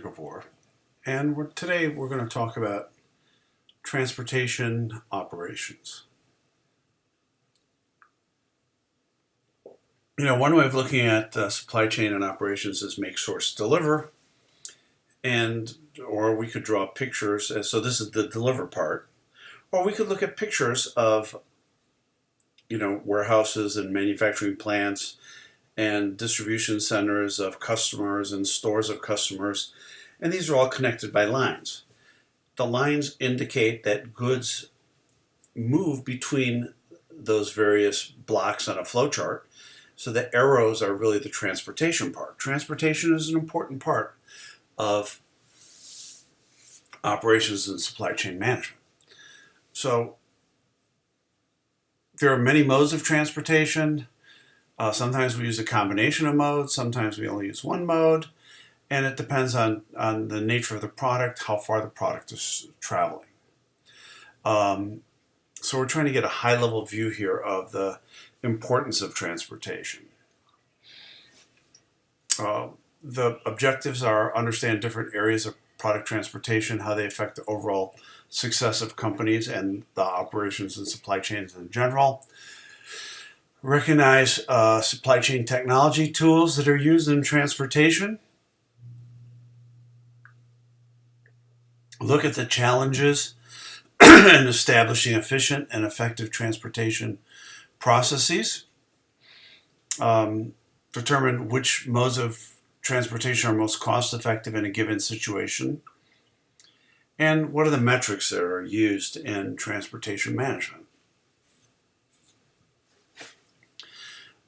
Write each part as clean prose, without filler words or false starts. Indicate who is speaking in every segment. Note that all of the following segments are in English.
Speaker 1: Gavoor, and today we're going to talk about transportation operations. One way of looking at supply chain and operations is make, source, deliver, or we could draw pictures. So this is the deliver part, or we could look at pictures of warehouses and manufacturing plants and distribution centers of customers and stores of customers, and these are all connected by lines. The lines indicate that goods move between those various blocks on a flow chart, so the arrows are really the transportation part. Transportation is an important part of operations and supply chain management. So there are many modes of transportation. Sometimes we use a combination of modes, sometimes we only use one mode, and it depends on the nature of the product, how far the product is traveling. So we're trying to get a high-level view here of the importance of transportation. The objectives are understand different areas of product transportation, how they affect the overall success of companies and the operations and supply chains in general. Recognize supply chain technology tools that are used in transportation. Look at the challenges in establishing efficient and effective transportation processes. Determine which modes of transportation are most cost effective in a given situation. And what are the metrics that are used in transportation management?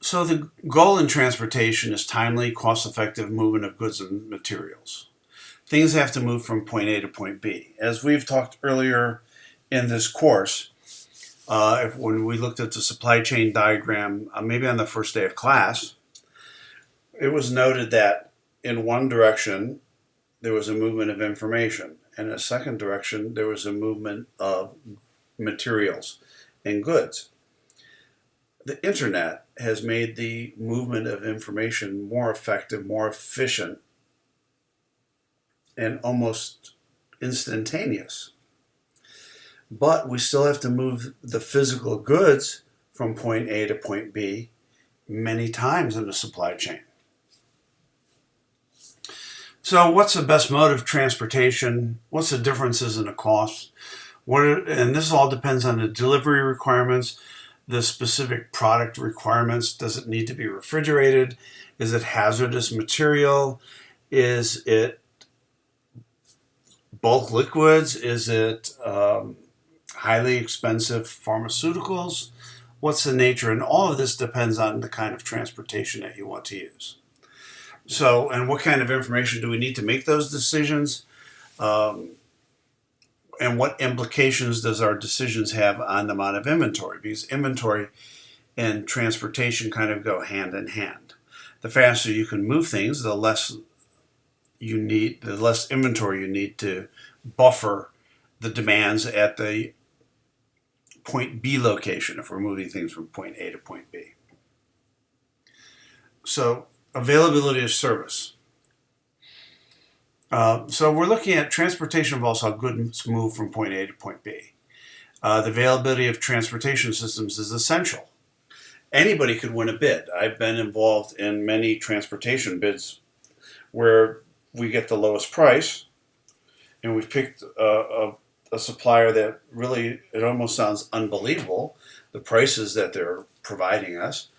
Speaker 1: So the goal in transportation is timely, cost-effective movement of goods and materials. Things have to move from point A to point B. As we've talked earlier in this course, when we looked at the supply chain diagram, maybe on the first day of class, it was noted that in one direction there was a movement of information, and in a second direction there was a movement of materials and goods. The internet has made the movement of information more effective, more efficient, and almost instantaneous. But we still have to move the physical goods from point A to point B many times in the supply chain. So what's the best mode of transportation? What's the differences in the costs? And this all depends on the delivery requirements, the specific product requirements. Does it need to be refrigerated? Is it hazardous material? Is it bulk liquids? Is it highly expensive pharmaceuticals? What's the nature? And all of this depends on the kind of transportation that you want to use. So, and what kind of information do we need to make those decisions? And what implications does our decisions have on the amount of inventory? Because inventory and transportation kind of go hand in hand. The faster you can move things, the less inventory you need to buffer the demands at the point B location if we're moving things from point A to point B. So availability of service. So we're looking at transportation involves how goods move from point A to point B. The availability of transportation systems is essential. Anybody could win a bid. I've been involved in many transportation bids where we get the lowest price, and we've picked a supplier that really, it almost sounds unbelievable, the prices that they're providing us.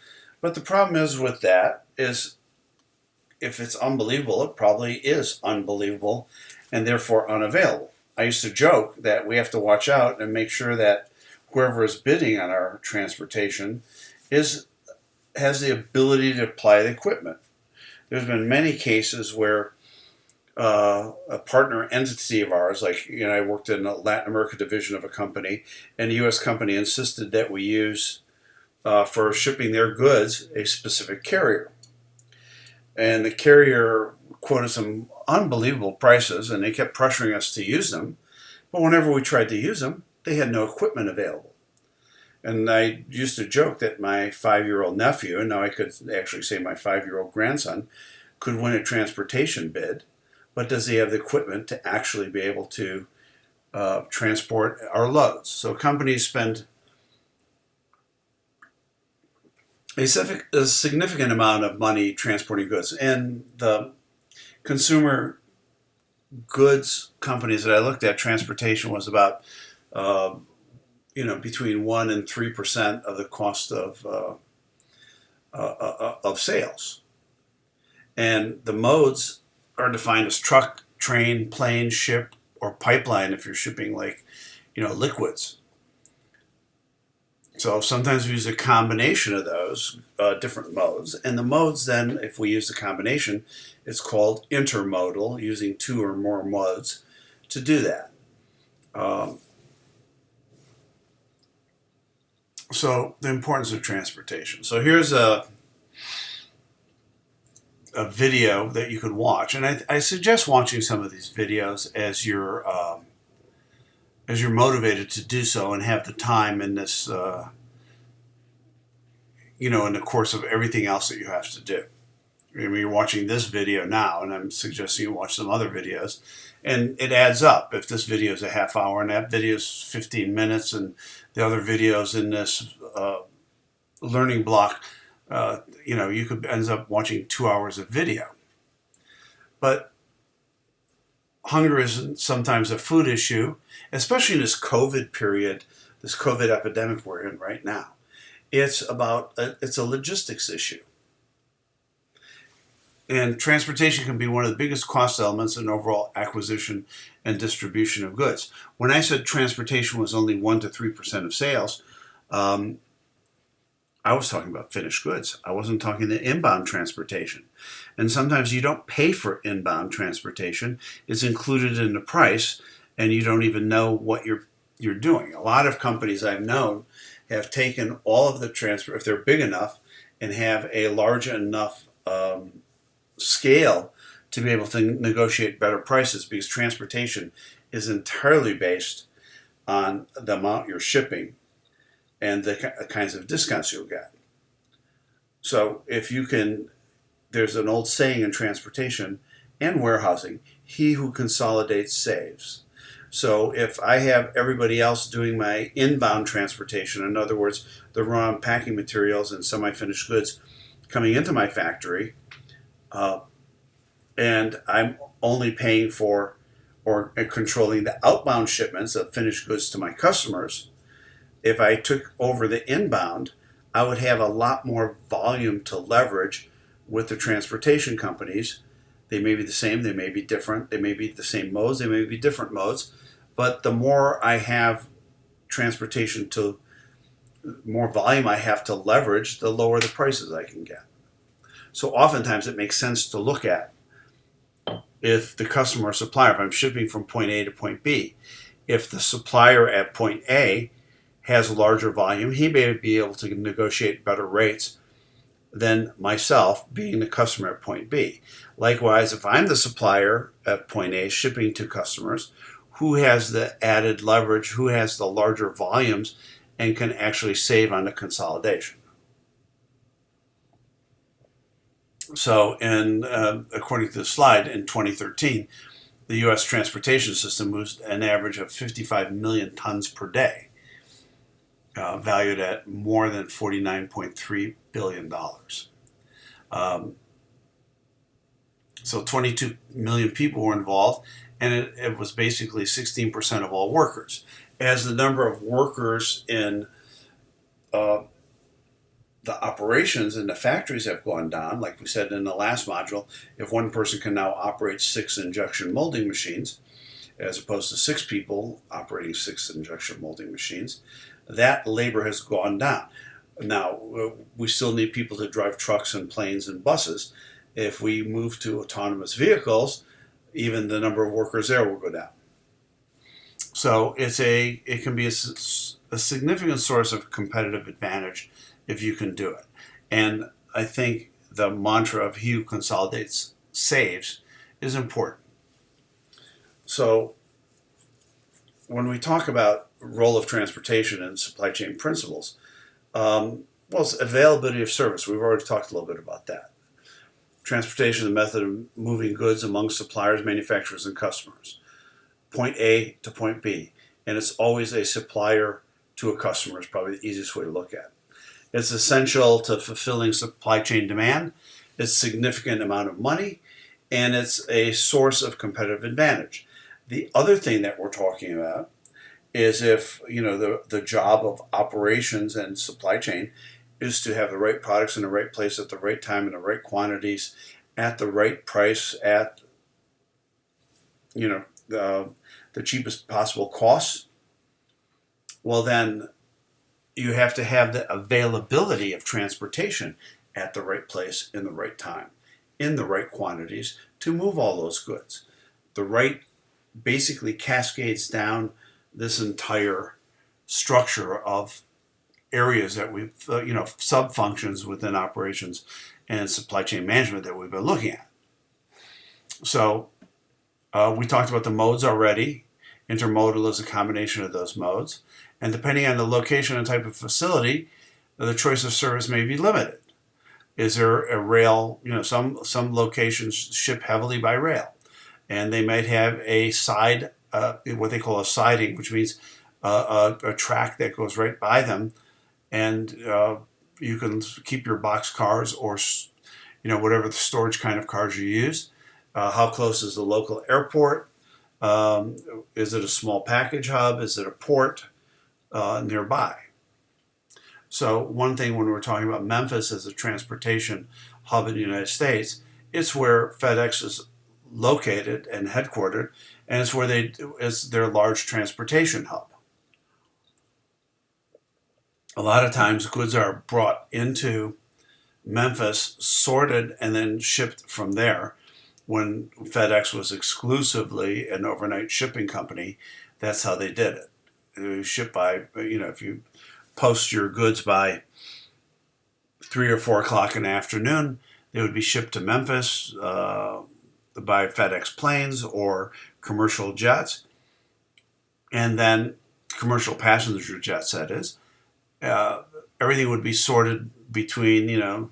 Speaker 1: But the problem is with that is if it's unbelievable, it probably is unbelievable and therefore unavailable. I used to joke that we have to watch out and make sure that whoever is bidding on our transportation has the ability to apply the equipment. There's been many cases where a partner entity of ours, I worked in a Latin America division of a company, and a U.S. company insisted that we use, for shipping their goods, a specific carrier. And the carrier quoted some unbelievable prices, and they kept pressuring us to use them. But whenever we tried to use them, they had no equipment available. And I used to joke that my 5-year-old nephew, and now I could actually say my 5-year-old grandson, could win a transportation bid, but does he have the equipment to actually be able to transport our loads? So companies spend a significant amount of money transporting goods, and the consumer goods companies that I looked at, transportation was about between 1% and 3% of the cost of sales. And the modes are defined as truck, train, plane, ship, or pipeline if you're shipping liquids. So sometimes we use a combination of those different modes. And the modes then, if we use the combination, it's called intermodal, using two or more modes to do that. So the importance of transportation. So here's a video that you could watch, and I suggest watching some of these videos as you're motivated to do so and have the time in this, in the course of everything else that you have to do. I mean, you're watching this video now, and I'm suggesting you watch some other videos, and it adds up. If this video is a half hour and that video is 15 minutes, and the other videos in this learning block, you could end up watching 2 hours of video. But hunger is sometimes a food issue, especially in this COVID period, this COVID epidemic we're in right now. It's a logistics issue. And transportation can be one of the biggest cost elements in overall acquisition and distribution of goods. When I said transportation was only 1% to 3% of sales, I was talking about finished goods. I wasn't talking the inbound transportation. And sometimes you don't pay for inbound transportation. It's included in the price, and you don't even know what you're doing. A lot of companies I've known have taken all of the transport, if they're big enough, and have a large enough scale to be able to negotiate better prices, because transportation is entirely based on the amount you're shipping and the kinds of discounts you'll get. So there's an old saying in transportation and warehousing, he who consolidates saves. So if I have everybody else doing my inbound transportation, in other words, the raw and packing materials and semi-finished goods coming into my factory, and I'm only paying for or controlling the outbound shipments of finished goods to my customers, if I took over the inbound, I would have a lot more volume to leverage with the transportation companies. They may be the same, they may be different, they may be the same modes, they may be different modes, but the more I have transportation more volume I have to leverage, the lower the prices I can get. So oftentimes it makes sense to look at, if the customer or supplier, if I'm shipping from point A to point B, if the supplier at point A has a larger volume, he may be able to negotiate better rates than myself being the customer at point B. Likewise, if I'm the supplier at point A shipping to customers, who has the added leverage, who has the larger volumes and can actually save on the consolidation. So, according to the slide, in 2013, the U.S. transportation system moves an average of 55 million tons per day, valued at more than $49.3 billion. So 22 million people were involved, and it was basically 16% of all workers. As the number of workers in the operations in the factories have gone down, like we said in the last module, if one person can now operate 6 injection molding machines, as opposed to 6 people operating 6 injection molding machines, that labor has gone down. Now, we still need people to drive trucks and planes and buses. If we move to autonomous vehicles, even the number of workers there will go down. So it can be a significant source of competitive advantage if you can do it. And I think the mantra of he who consolidates saves is important. So when we talk about role of transportation and supply chain principles, it's availability of service. We've already talked a little bit about that. Transportation is a method of moving goods among suppliers, manufacturers, and customers. Point A to point B. And it's always a supplier to a customer is probably the easiest way to look at it. It's essential to fulfilling supply chain demand. It's a significant amount of money, and it's a source of competitive advantage. The other thing that we're talking about is if the job of operations and supply chain is to have the right products in the right place at the right time in the right quantities at the right price at the cheapest possible cost. Well, then you have to have the availability of transportation at the right place in the right time in the right quantities to move all those goods. The right basically cascades down this entire structure of areas that we've, sub-functions within operations and supply chain management that we've been looking at. So we talked about the modes already. Intermodal is a combination of those modes. And depending on the location and type of facility, the choice of service may be limited. Is there a rail? Some locations ship heavily by rail, and they might have a side, what they call a siding, which means a track that goes right by them, and you can keep your box cars or whatever the storage kind of cars you use. How close is the local airport? Is it a small package hub? Is it a port nearby? So one thing when we're talking about Memphis as a transportation hub in the United States, it's where FedEx is located and headquartered, and it's where it's their large transportation hub. A lot of times goods are brought into Memphis, sorted, and then shipped from there. When FedEx was exclusively an overnight shipping company, that's how they did it. They ship by, if you post your goods by 3 or 4 o'clock in the afternoon, they would be shipped to Memphis by FedEx planes or commercial jets, and then commercial passenger jets, that is. Everything would be sorted between 10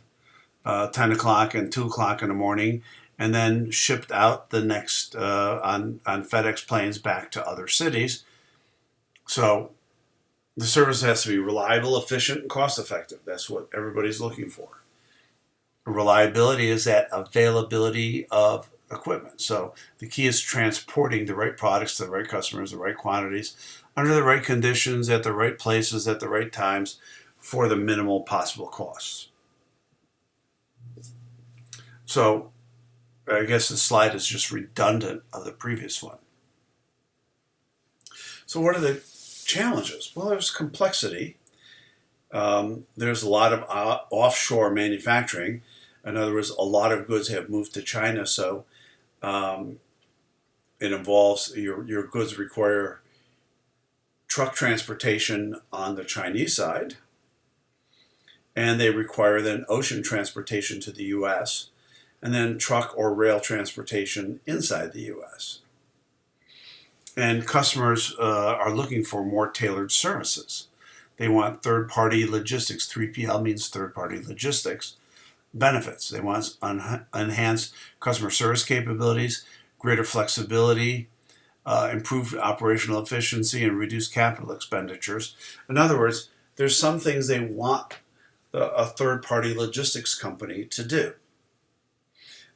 Speaker 1: o'clock and 2 o'clock in the morning, and then shipped out the next on FedEx planes back to other cities. So the service has to be reliable, efficient, and cost effective. That's what everybody's looking for. Reliability is that availability of equipment. So the key is transporting the right products to the right customers, the right quantities, under the right conditions, at the right places, at the right times, for the minimal possible costs. So I guess the slide is just redundant of the previous one. So what are the challenges? Well, there's complexity. There's a lot of offshore manufacturing. In other words, a lot of goods have moved to China, so it involves your goods require truck transportation on the Chinese side, and they require then ocean transportation to the U.S., and then truck or rail transportation inside the U.S. And customers are looking for more tailored services. They want third-party logistics. 3PL means third-party logistics benefits. They want enhanced customer service capabilities, greater flexibility, improved operational efficiency, and reduced capital expenditures. In other words, there's some things they want a third-party logistics company to do.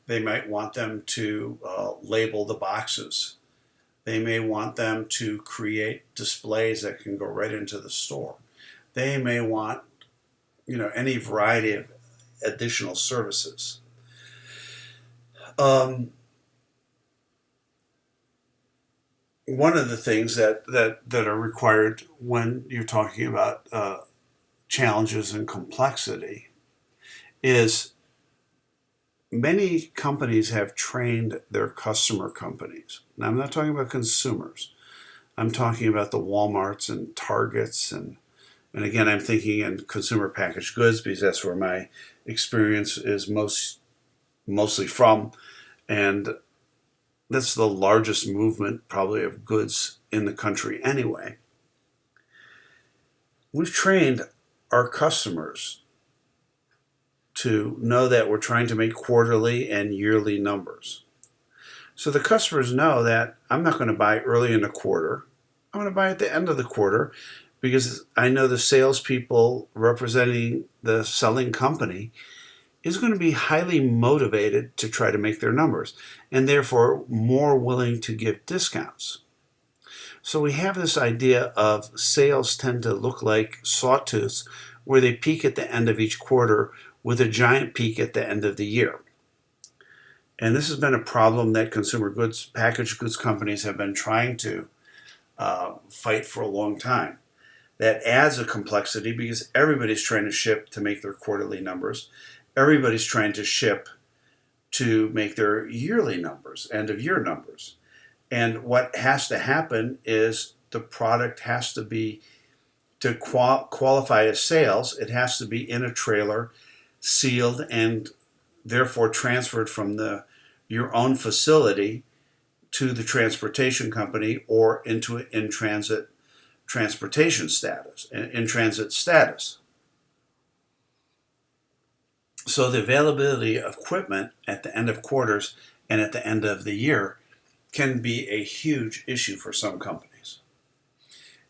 Speaker 1: They might want them to label the boxes. They may want them to create displays that can go right into the store. They may want, any variety of additional services. One of the things that are required when you're talking about challenges and complexity is many companies have trained their customer companies. Now, I'm not talking about consumers. I'm talking about the Walmarts and Targets, and again, I'm thinking in consumer packaged goods because that's where my experience is mostly from, and that's the largest movement probably of goods in the country anyway. We've trained our customers to know that we're trying to make quarterly and yearly numbers. So the customers know that I'm not going to buy early in the quarter. I'm going to buy at the end of the quarter because I know the salespeople representing the selling company is going to be highly motivated to try to make their numbers and therefore more willing to give discounts. So we have this idea of sales tend to look like sawtooths where they peak at the end of each quarter with a giant peak at the end of the year. And this has been a problem that consumer goods, packaged goods companies have been trying to fight for a long time. That adds a complexity because everybody's trying to ship to make their quarterly numbers. Everybody's trying to ship to make their yearly numbers, end of year numbers. And what has to happen is the product has to be, to qualify as sales, it has to be in a trailer, sealed, and therefore transferred from your own facility to the transportation company or into an in-transit transportation status, in-transit status. So the availability of equipment at the end of quarters and at the end of the year can be a huge issue for some companies.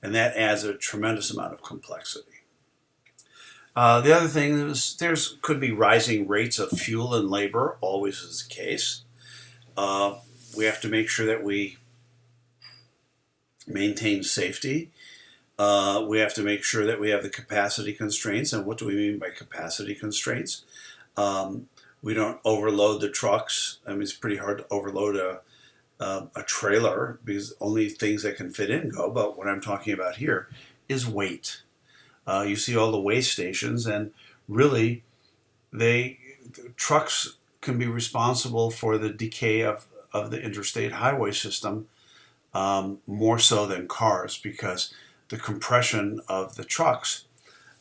Speaker 1: And that adds a tremendous amount of complexity. The other thing is could be rising rates of fuel and labor, always is the case. We have to make sure that we maintain safety. We have to make sure that we have the capacity constraints. And what do we mean by capacity constraints? We don't overload the trucks. I mean, it's pretty hard to overload a trailer because only things that can fit in go. But what I'm talking about here is weight. You see all the weigh stations, and really, trucks can be responsible for the decay of the interstate highway system more so than cars, because the compression of the trucks,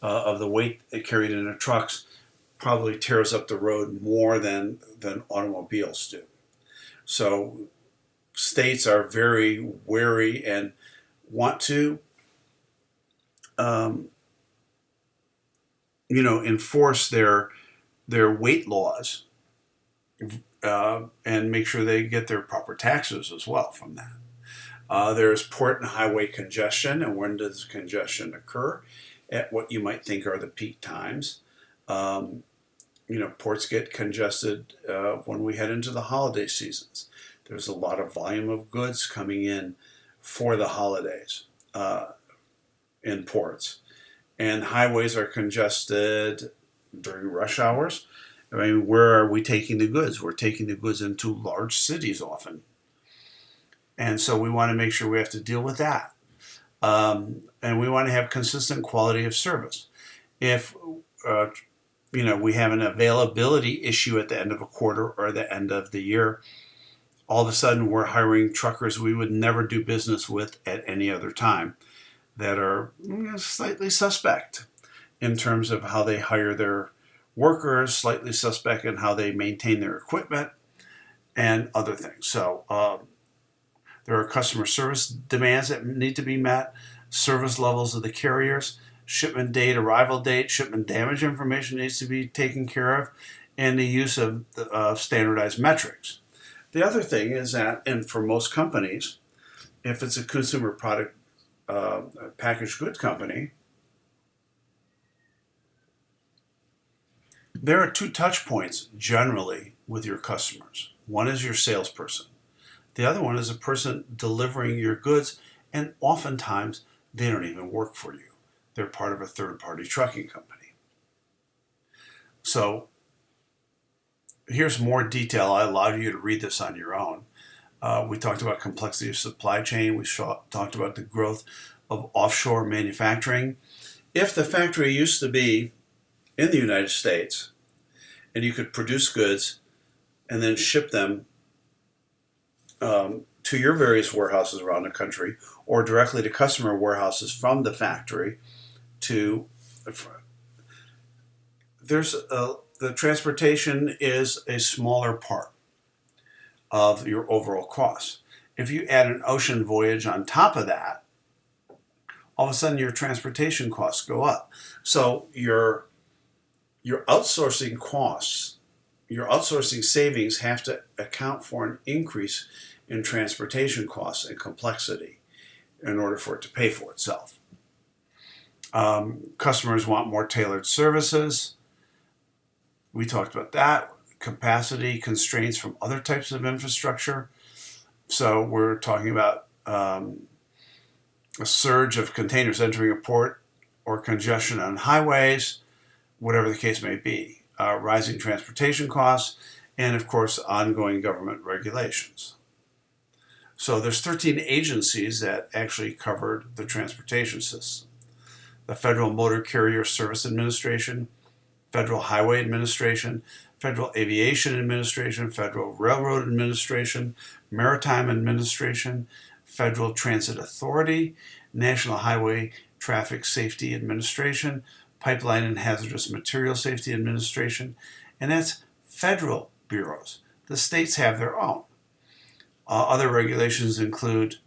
Speaker 1: of the weight carried in the trucks, probably tears up the road more than automobiles do. So states are very wary and want to enforce their weight laws and make sure they get their proper taxes as well from that. There's port and highway congestion, and when does congestion occur? At what you might think are the peak times. Ports get congested when we head into the holiday seasons. There's a lot of volume of goods coming in for the holidays in ports. And highways are congested during rush hours. I mean, where are we taking the goods? We're taking the goods into large cities often. And so we want to make sure we have to deal with that. And we want to have consistent quality of service. If we have an availability issue at the end of a quarter or the end of the year, all of a sudden we're hiring truckers we would never do business with at any other time that are slightly suspect in terms of how they hire their workers, slightly suspect in how they maintain their equipment, and other things. So there are customer service demands that need to be met, service levels of the carriers, shipment date, arrival date, shipment damage information needs to be taken care of, and the use of standardized metrics. The other thing is that, and for most companies, if it's a consumer product packaged goods company, there are two touch points generally with your customers. One is your salesperson. The other one is a person delivering your goods, and oftentimes they don't even work for you. They're part of a third-party trucking company. So here's more detail. I allowed you to read this on your own. We talked about complexity of supply chain. We talked about the growth of offshore manufacturing. If the factory used to be in the United States and you could produce goods and then ship them to your various warehouses around the country or directly to customer warehouses from the factory the transportation is a smaller part of your overall cost. If you add an ocean voyage on top of that, all of a sudden your transportation costs go up. So your your outsourcing costs, your outsourcing savings have to account for an increase in transportation costs and complexity in order for it to pay for itself. Customers want more tailored services. We talked about that. Capacity constraints from other types of infrastructure. So we're talking about a surge of containers entering a port or congestion on highways, whatever the case may be. Rising transportation costs, and of course, ongoing government regulations. So there's 13 agencies that actually covered the transportation system. The Federal Motor Carrier Service Administration, Federal Highway Administration, Federal Aviation Administration, Federal Railroad Administration, Maritime Administration, Federal Transit Authority, National Highway Traffic Safety Administration, Pipeline and Hazardous Material Safety Administration, and that's federal bureaus. The states have their own. Other regulations include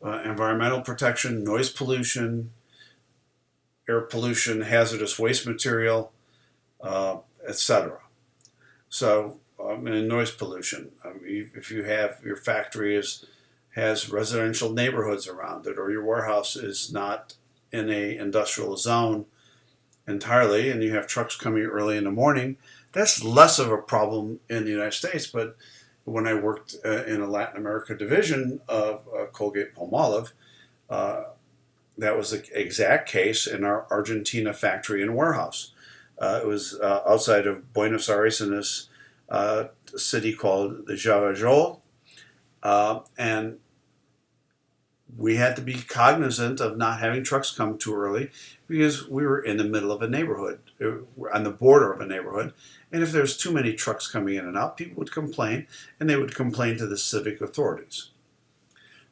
Speaker 1: environmental protection, noise pollution, air pollution, hazardous waste material, etc. So, in noise pollution, if you have your factory has residential neighborhoods around it, or your warehouse is not in a industrial zone entirely, and you have trucks coming early in the morning, that's less of a problem in the United States. But when I worked in a Latin America division of Colgate-Palmolive, that was the exact case in our Argentina factory and warehouse. It was outside of Buenos Aires in this city called the Gavoor, and we had to be cognizant of not having trucks come too early because we were in the middle of a neighborhood, we're on the border of a neighborhood, and if there's too many trucks coming in and out, people would complain, and they would complain to the civic authorities.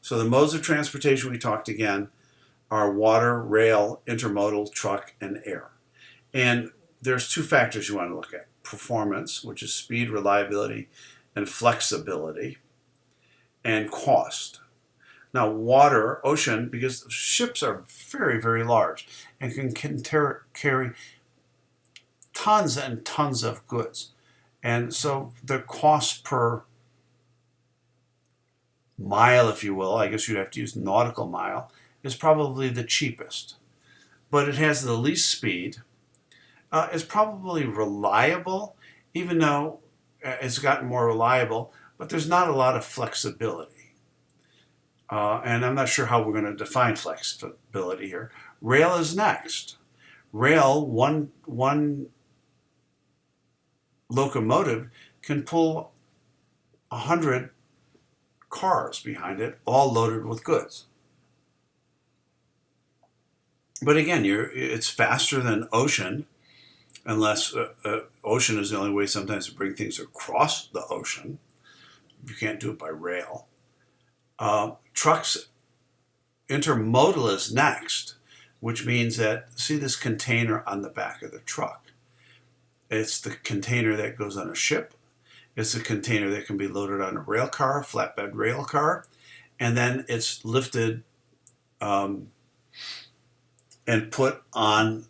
Speaker 1: So the modes of transportation we talked again are water, rail, intermodal, truck, and air. And there's two factors you want to look at: performance, which is speed, reliability, and flexibility, and cost. Now, water, ocean, because ships are very, very large and can carry tons and tons of goods. And so the cost per mile, if you will, I guess you'd have to use nautical mile, is probably the cheapest. But it has the least speed. It's probably reliable, even though it's gotten more reliable, but there's not a lot of flexibility. And I'm not sure how we're going to define flexibility here. Rail is next. Rail, one locomotive can pull 100 cars behind it, all loaded with goods. But again, it's faster than ocean, unless ocean is the only way sometimes to bring things across the ocean. You can't do it by rail. Trucks, intermodal is next, which means that, see this container on the back of the truck? It's the container that goes on a ship. It's a container that can be loaded on a rail car, flatbed rail car, and then it's lifted and put on,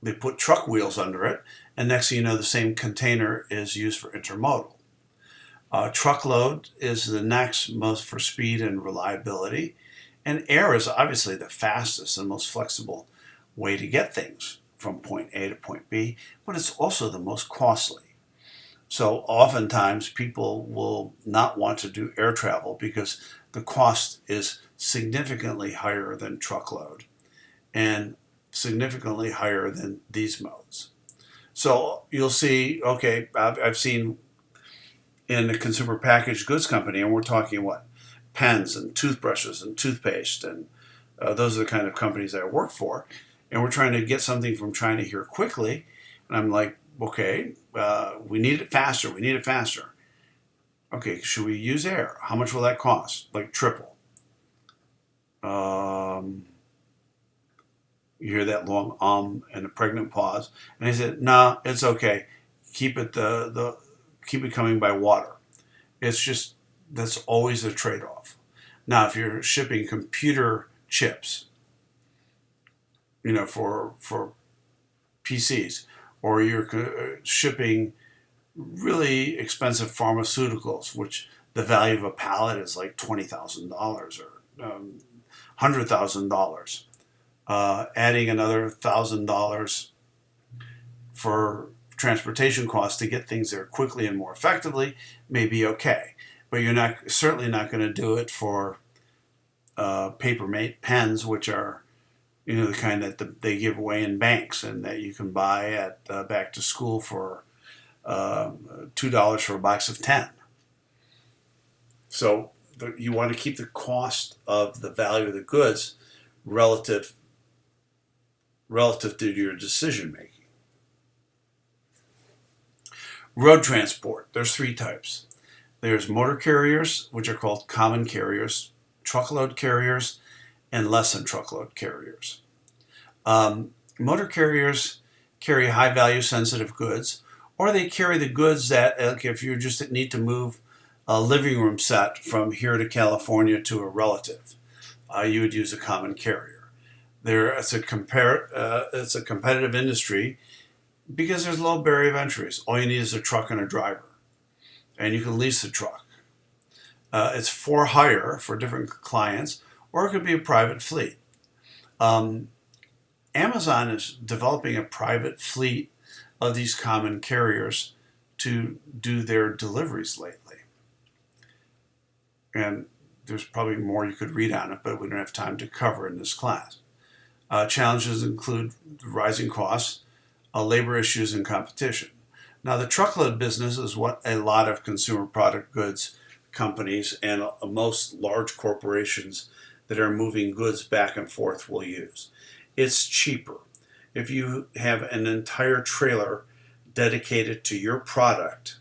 Speaker 1: they put truck wheels under it, and next thing you know, the same container is used for intermodal. Truckload is the next most for speed and reliability, and air is obviously the fastest and most flexible way to get things from point A to point B, but it's also the most costly. So oftentimes people will not want to do air travel because the cost is significantly higher than truckload and significantly higher than these modes. So you'll see, okay, I've seen in the consumer packaged goods company, and we're talking what? Pens and toothbrushes and toothpaste, and those are the kind of companies I work for. And we're trying to get something from China here quickly. And I'm like, okay, we need it faster. We need it faster. Okay, should we use air? How much will that cost? Like triple. You hear that long and a pregnant pause. And I said, no, it's okay. Keep it keep it coming by water. It's just, that's always a trade-off. Now, if you're shipping computer chips, for PCs, or you're shipping really expensive pharmaceuticals, which the value of a pallet is like $20,000 or $100,000. Adding another $1,000 for transportation costs to get things there quickly and more effectively may be okay, but you're certainly not going to do it for Papermate pens, which are the kind that they give away in banks and that you can buy at back to school for $2 for a box of 10. So you want to keep the cost of the value of the goods relative to your decision making. Road transport, there's 3 types. There's motor carriers, which are called common carriers, truckload carriers, and less than truckload carriers. Motor carriers carry high value sensitive goods, or they carry the goods that, like if you just need to move a living room set from here to California to a relative, you would use a common carrier. It's a competitive industry because there's low barrier of entries. All you need is a truck and a driver, and you can lease the truck. It's for hire for different clients, or it could be a private fleet. Amazon is developing a private fleet of these common carriers to do their deliveries lately. And there's probably more you could read on it, but we don't have time to cover in this class. Challenges include rising costs, labor issues, and competition. Now, the truckload business is what a lot of consumer product goods companies and most large corporations that are moving goods back and forth will use. It's cheaper. If you have an entire trailer dedicated to your product,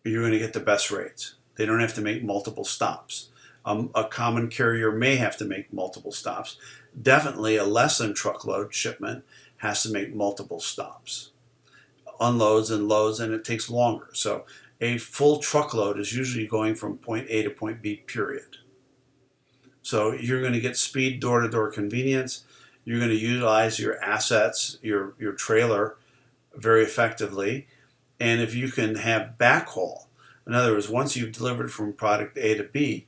Speaker 1: you're going to get the best rates. They don't have to make multiple stops. A common carrier may have to make multiple stops. Definitely a less than truckload shipment has to make multiple stops. Unloads and loads, and it takes longer. So a full truckload is usually going from point A to point B, period. So you're going to get speed, door-to-door convenience. You're going to utilize your assets, your trailer, very effectively. And if you can have backhaul, in other words, once you've delivered from product A to B,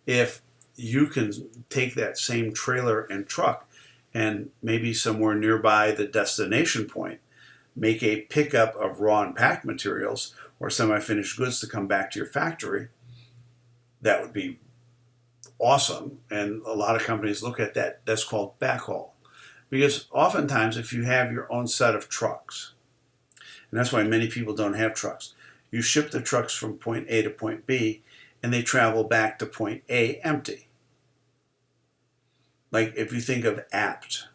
Speaker 1: if you can take that same trailer and truck and maybe somewhere nearby the destination point, make a pickup of raw and packed materials or semi-finished goods to come back to your factory, that would be awesome. And a lot of companies look at that. That's called backhaul. Because oftentimes if you have your own set of trucks, and that's why many people don't have trucks, you ship the trucks from point A to point B and they travel back to point A empty. Like if you think of Apt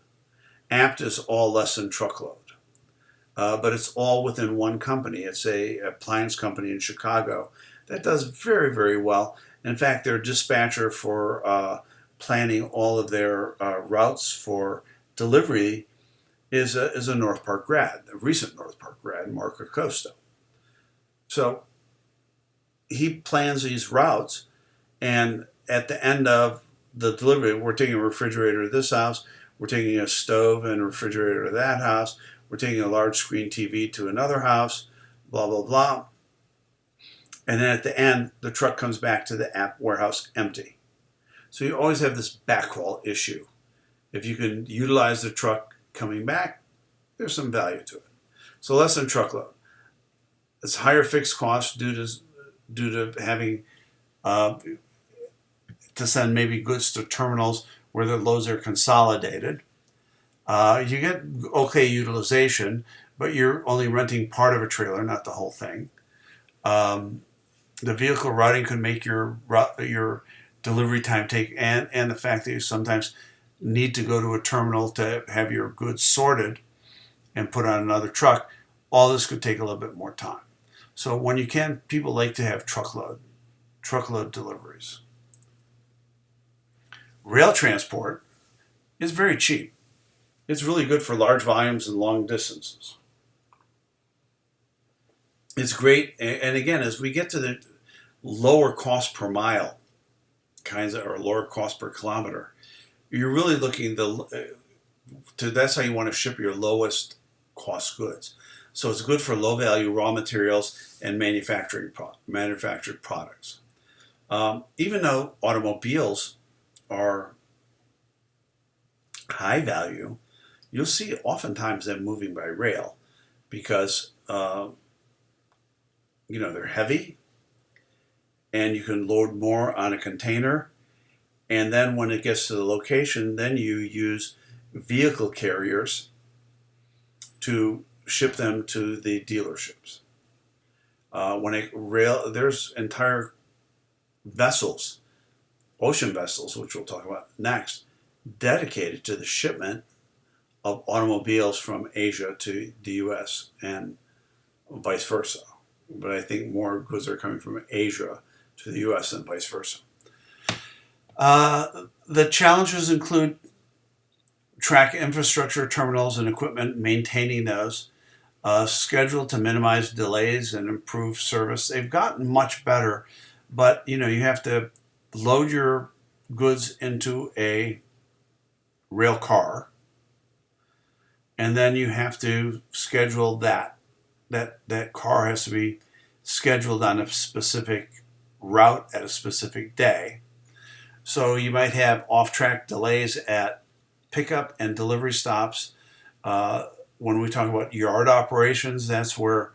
Speaker 1: is all less than truckload. But it's all within one company. It's a appliance company in Chicago that does very, very well. In fact, their dispatcher for planning all of their routes for delivery is a North Park grad, a recent North Park grad, Mark Acosta. So he plans these routes, and at the end of the delivery, we're taking a refrigerator to this house, we're taking a stove and refrigerator to that house, we're taking a large screen TV to another house, blah, blah, blah. And then at the end, the truck comes back to the Apt warehouse empty. So you always have this backhaul issue. If you can utilize the truck coming back, there's some value to it. So less than truckload. It's higher fixed costs due to having to send maybe goods to terminals where the loads are consolidated. You get okay utilization, but you're only renting part of a trailer, not the whole thing. The vehicle routing could make your delivery time take, and the fact that you sometimes need to go to a terminal to have your goods sorted and put on another truck, all this could take a little bit more time. So when you can, people like to have truckload deliveries. Rail transport is very cheap. It's really good for large volumes and long distances. It's great, and again, as we get to the lower cost per mile kinds of, or lower cost per kilometer, you're really looking that's how you want to ship your lowest cost goods. So it's good for low value raw materials and manufactured products. Even though automobiles are high value, you'll see oftentimes them moving by rail because they're heavy and you can load more on a container. And then when it gets to the location, then you use vehicle carriers to ship them to the dealerships. There's entire vessels, ocean vessels, which we'll talk about next, dedicated to the shipment of automobiles from Asia to the U.S. and vice versa. But I think more goods are coming from Asia to the U.S. than vice versa. The challenges include track infrastructure, terminals, and equipment, maintaining those, scheduled to minimize delays and improve service. They've gotten much better, but you have to load your goods into a rail car, and then you have to schedule that car has to be scheduled on a specific route at a specific day. So you might have off-track delays at pickup and delivery stops. When we talk about yard operations, that's where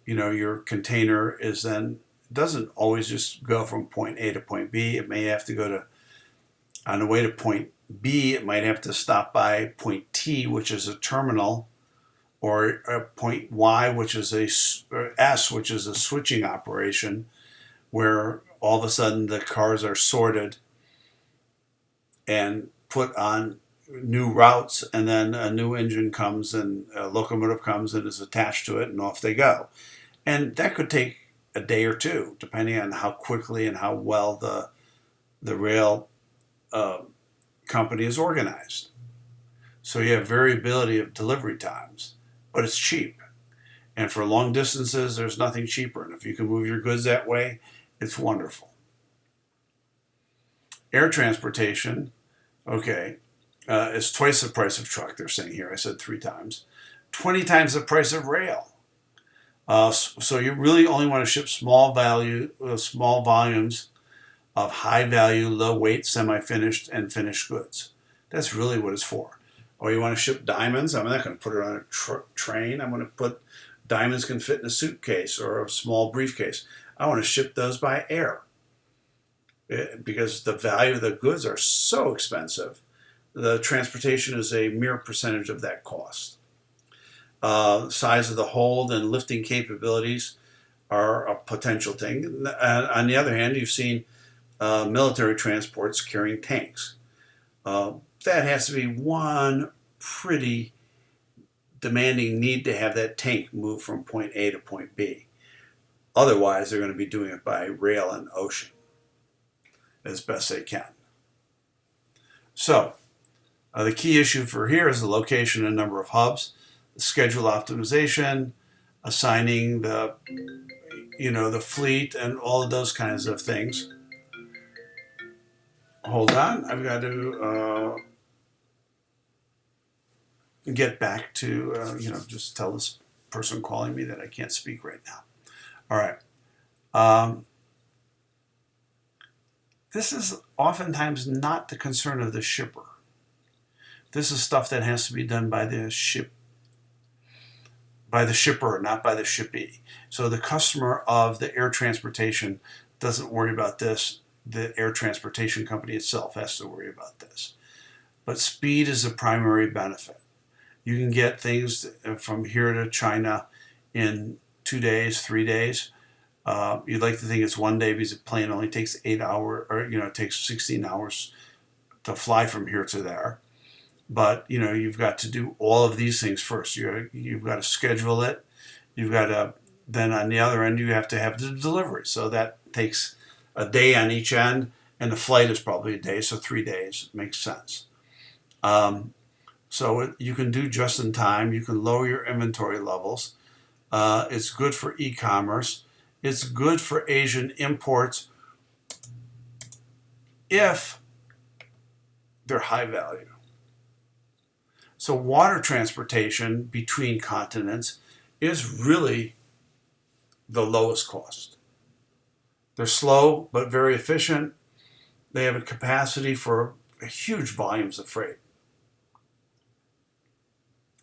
Speaker 1: your container is then doesn't always just go from point A to point B. It may have to go on the way to point B, it might have to stop by point T, which is a terminal, or point Y, which is or S, which is a switching operation, where all of a sudden the cars are sorted and put on new routes, and then a new engine comes and a locomotive comes and is attached to it, and off they go. And that could take a day or two, depending on how quickly and how well the rail company is organized. So you have variability of delivery times, but it's cheap. And for long distances, there's nothing cheaper. And if you can move your goods that way, it's wonderful. Air transportation, is twice the price of truck, they're saying here. I said 3 times. 20 times the price of rail. So you really only want to ship small volumes of high value, low weight, semi-finished, and finished goods. That's really what it's for. Or you want to ship diamonds? I'm not going to put it on a train. I'm going to put diamonds can fit in a suitcase or a small briefcase. I want to ship those by air because the value of the goods are so expensive. The transportation is a mere percentage of that cost. Size of the hold and lifting capabilities are a potential thing. On the other hand, you've seen military transports carrying tanks. That has to be one pretty demanding need to have that tank move from point A to point B. Otherwise, they're going to be doing it by rail and ocean as best they can. So, the key issue for here is the location and number of hubs, the schedule optimization, assigning the fleet, and all of those kinds of things. Hold on, I've got to get back to, just tell this person calling me that I can't speak right now. All right. This is oftentimes not the concern of the shipper. This is stuff that has to be done by the shipper, not by the shippee. So the customer of the air transportation doesn't worry about this. The air transportation company itself has to worry about this. But speed is a primary benefit. You can get things from here to China in 2 days, 3 days. You'd like to think it's 1 day because a plane only takes 8 hours, or it takes 16 hours to fly from here to there. But you've got to do all of these things first. You've got to schedule it. You've got to then on the other end you have to have the delivery. So that takes a day on each end, and the flight is probably a day, so 3 days makes sense. So you can do just in time. You can lower your inventory levels. It's good for e-commerce. It's good for Asian imports if they're high value. So water transportation between continents is really the lowest cost. They're slow but very efficient. They have a capacity for huge volumes of freight.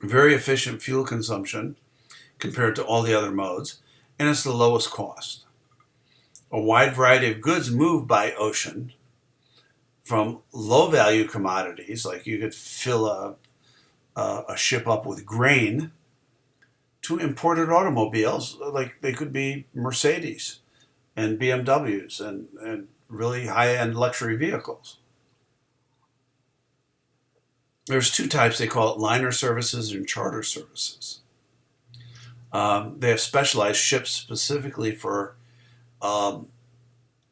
Speaker 1: Very efficient fuel consumption compared to all the other modes, and it's the lowest cost. A wide variety of goods move by ocean, from low value commodities, like you could fill a ship up with grain, to imported automobiles, like they could be Mercedes and BMWs and really high-end luxury vehicles. There's two types. They call it liner services and charter services. They have specialized ships specifically for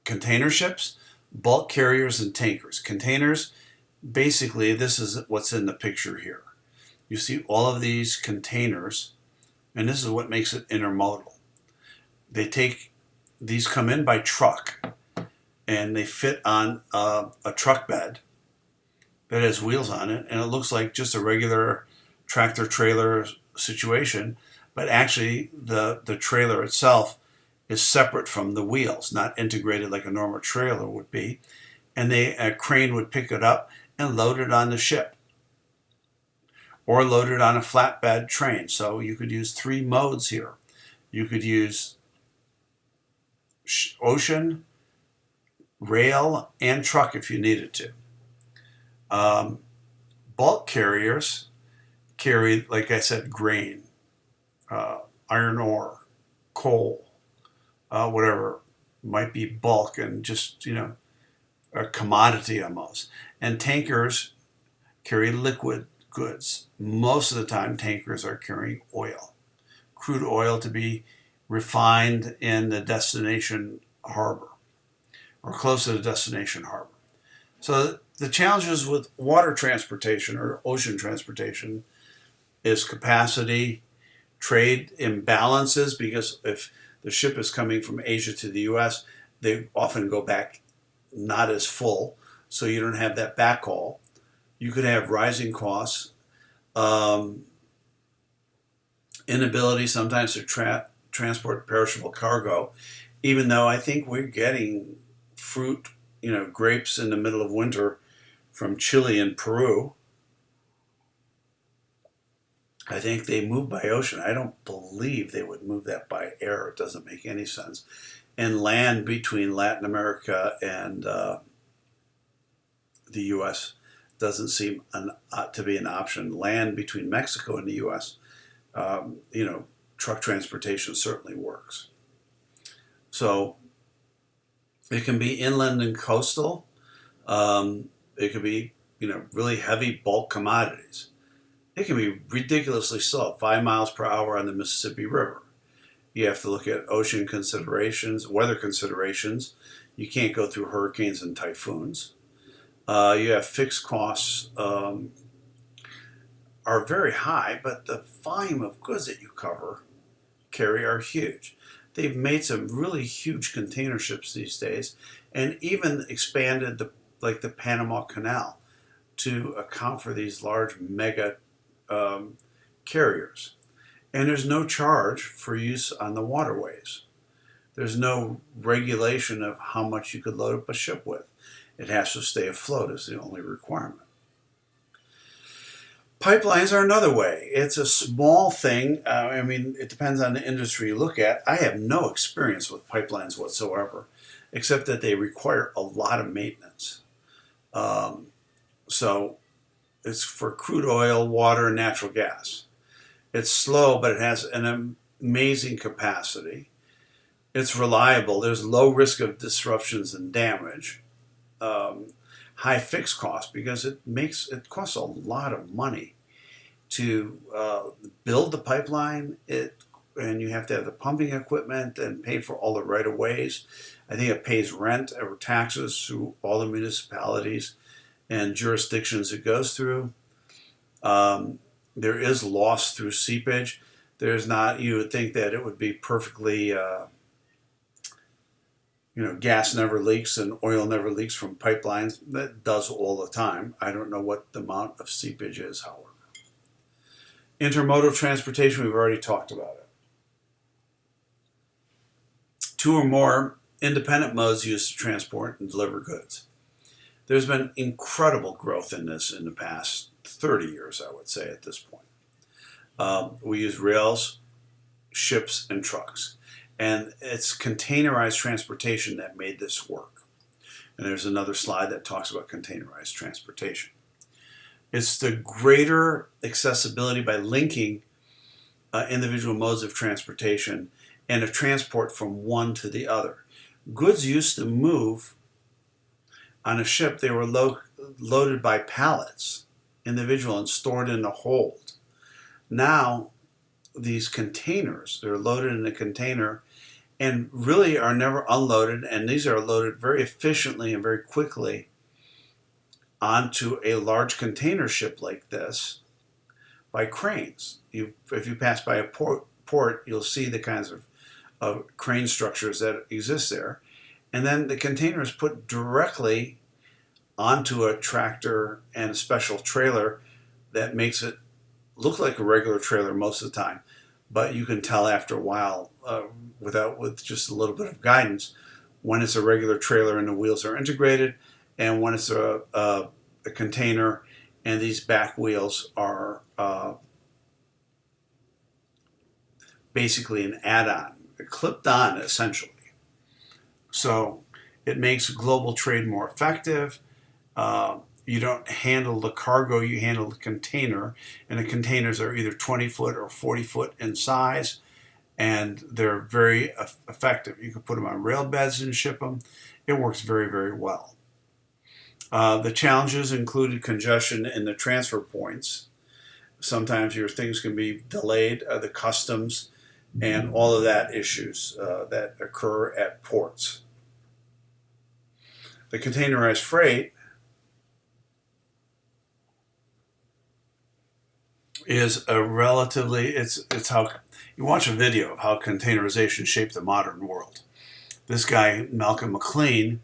Speaker 1: container ships, bulk carriers, and tankers. Containers, basically, this is what's in the picture here. You see all of these containers, and this is what makes it intermodal. These come in by truck, and they fit on a truck bed that has wheels on it, and it looks like just a regular tractor trailer situation, but actually the trailer itself is separate from the wheels, not integrated like a normal trailer would be, and a crane would pick it up and load it on the ship or load it on a flatbed train. So you could use three modes here. You could use ocean, rail, and truck if you needed to. Bulk carriers carry, like I said, grain, iron ore, coal, whatever might be bulk and just, a commodity almost. And tankers carry liquid goods. Most of the time, tankers are carrying oil, crude oil to be refined in the destination harbor or close to the destination harbor. So the challenges with water transportation or ocean transportation is capacity, trade imbalances, because if the ship is coming from Asia to the U.S., they often go back not as full, so you don't have that backhaul. You could have rising costs, inability sometimes to transport perishable cargo, even though I think we're getting fruit, grapes in the middle of winter from Chile and Peru. I think they move by ocean. I don't believe they would move that by air. It doesn't make any sense. And land between Latin America and the U.S. doesn't seem to be an option. Land between Mexico and the U.S., truck transportation certainly works. So it can be inland and coastal. It could be, really heavy bulk commodities. It can be ridiculously slow, 5 miles per hour on the Mississippi River. You have to look at ocean considerations, weather considerations. You can't go through hurricanes and typhoons. You have fixed costs are very high, but the volume of goods that you carry are huge. They've made some really huge container ships these days, and even expanded the Panama Canal to account for these large mega carriers. And there's no charge for use on the waterways. There's no regulation of how much you could load up a ship with. It has to stay afloat is the only requirement. Pipelines are another way. It's a small thing. It depends on the industry you look at. I have no experience with pipelines whatsoever, except that they require a lot of maintenance. So it's for crude oil, water, and natural gas. It's slow, but it has an amazing capacity. It's reliable. There's low risk of disruptions and damage. High fixed cost because it costs a lot of money to build the pipeline. And you have to have the pumping equipment and pay for all the right of ways. I think it pays rent or taxes through all the municipalities and jurisdictions it goes through. There is loss through seepage. There's not. You would think that it would be perfectly. Gas never leaks and oil never leaks from pipelines. That does all the time. I don't know what the amount of seepage is, however. Intermodal transportation, we've already talked about it. 2 or more independent modes used to transport and deliver goods. There's been incredible growth in this in the past 30 years, I would say, at this point. We use rails, ships, and trucks. And it's containerized transportation that made this work. And there's another slide that talks about containerized transportation. It's the greater accessibility by linking individual modes of transportation and a transport from one to the other. Goods used to move on a ship. They were loaded by pallets, individual, and stored in a hold. Now, these containers, they're loaded in a container and really are never unloaded, and these are loaded very efficiently and very quickly onto a large container ship like this by cranes. If you pass by a port, you'll see the kinds of crane structures that exist there. And then the container is put directly onto a tractor and a special trailer that makes it look like a regular trailer most of the time. But you can tell after a while, with just a little bit of guidance, when it's a regular trailer and the wheels are integrated, and when it's a container and these back wheels are basically an add-on, clipped on essentially. So it makes global trade more effective. You don't handle the cargo, you handle the container, and the containers are either 20 foot or 40 foot in size, and they're very effective. You can put them on rail beds and ship them. It works very, very well. The challenges included congestion in the transfer points. Sometimes your things can be delayed, the customs, and all of that issues that occur at ports. The containerized freight is a relatively, it's how, you watch a video of how containerization shaped the modern world. This guy, Malcolm McLean,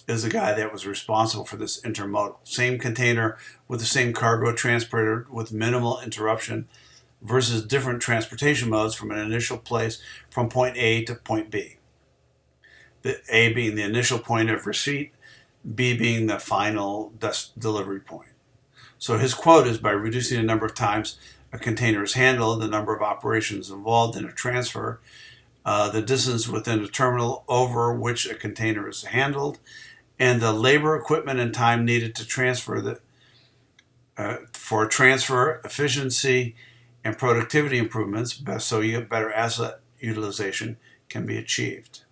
Speaker 1: is the guy that was responsible for this intermodal. Same container with the same cargo transported with minimal interruption versus different transportation modes from an initial place from point A to point B. The A being the initial point of receipt, B being the final delivery point. So his quote is, by reducing the number of times a container is handled, the number of operations involved in a transfer, the distance within a terminal over which a container is handled, and the labor, equipment, and time needed to transfer for transfer efficiency and productivity improvements, so you get better asset utilization, can be achieved.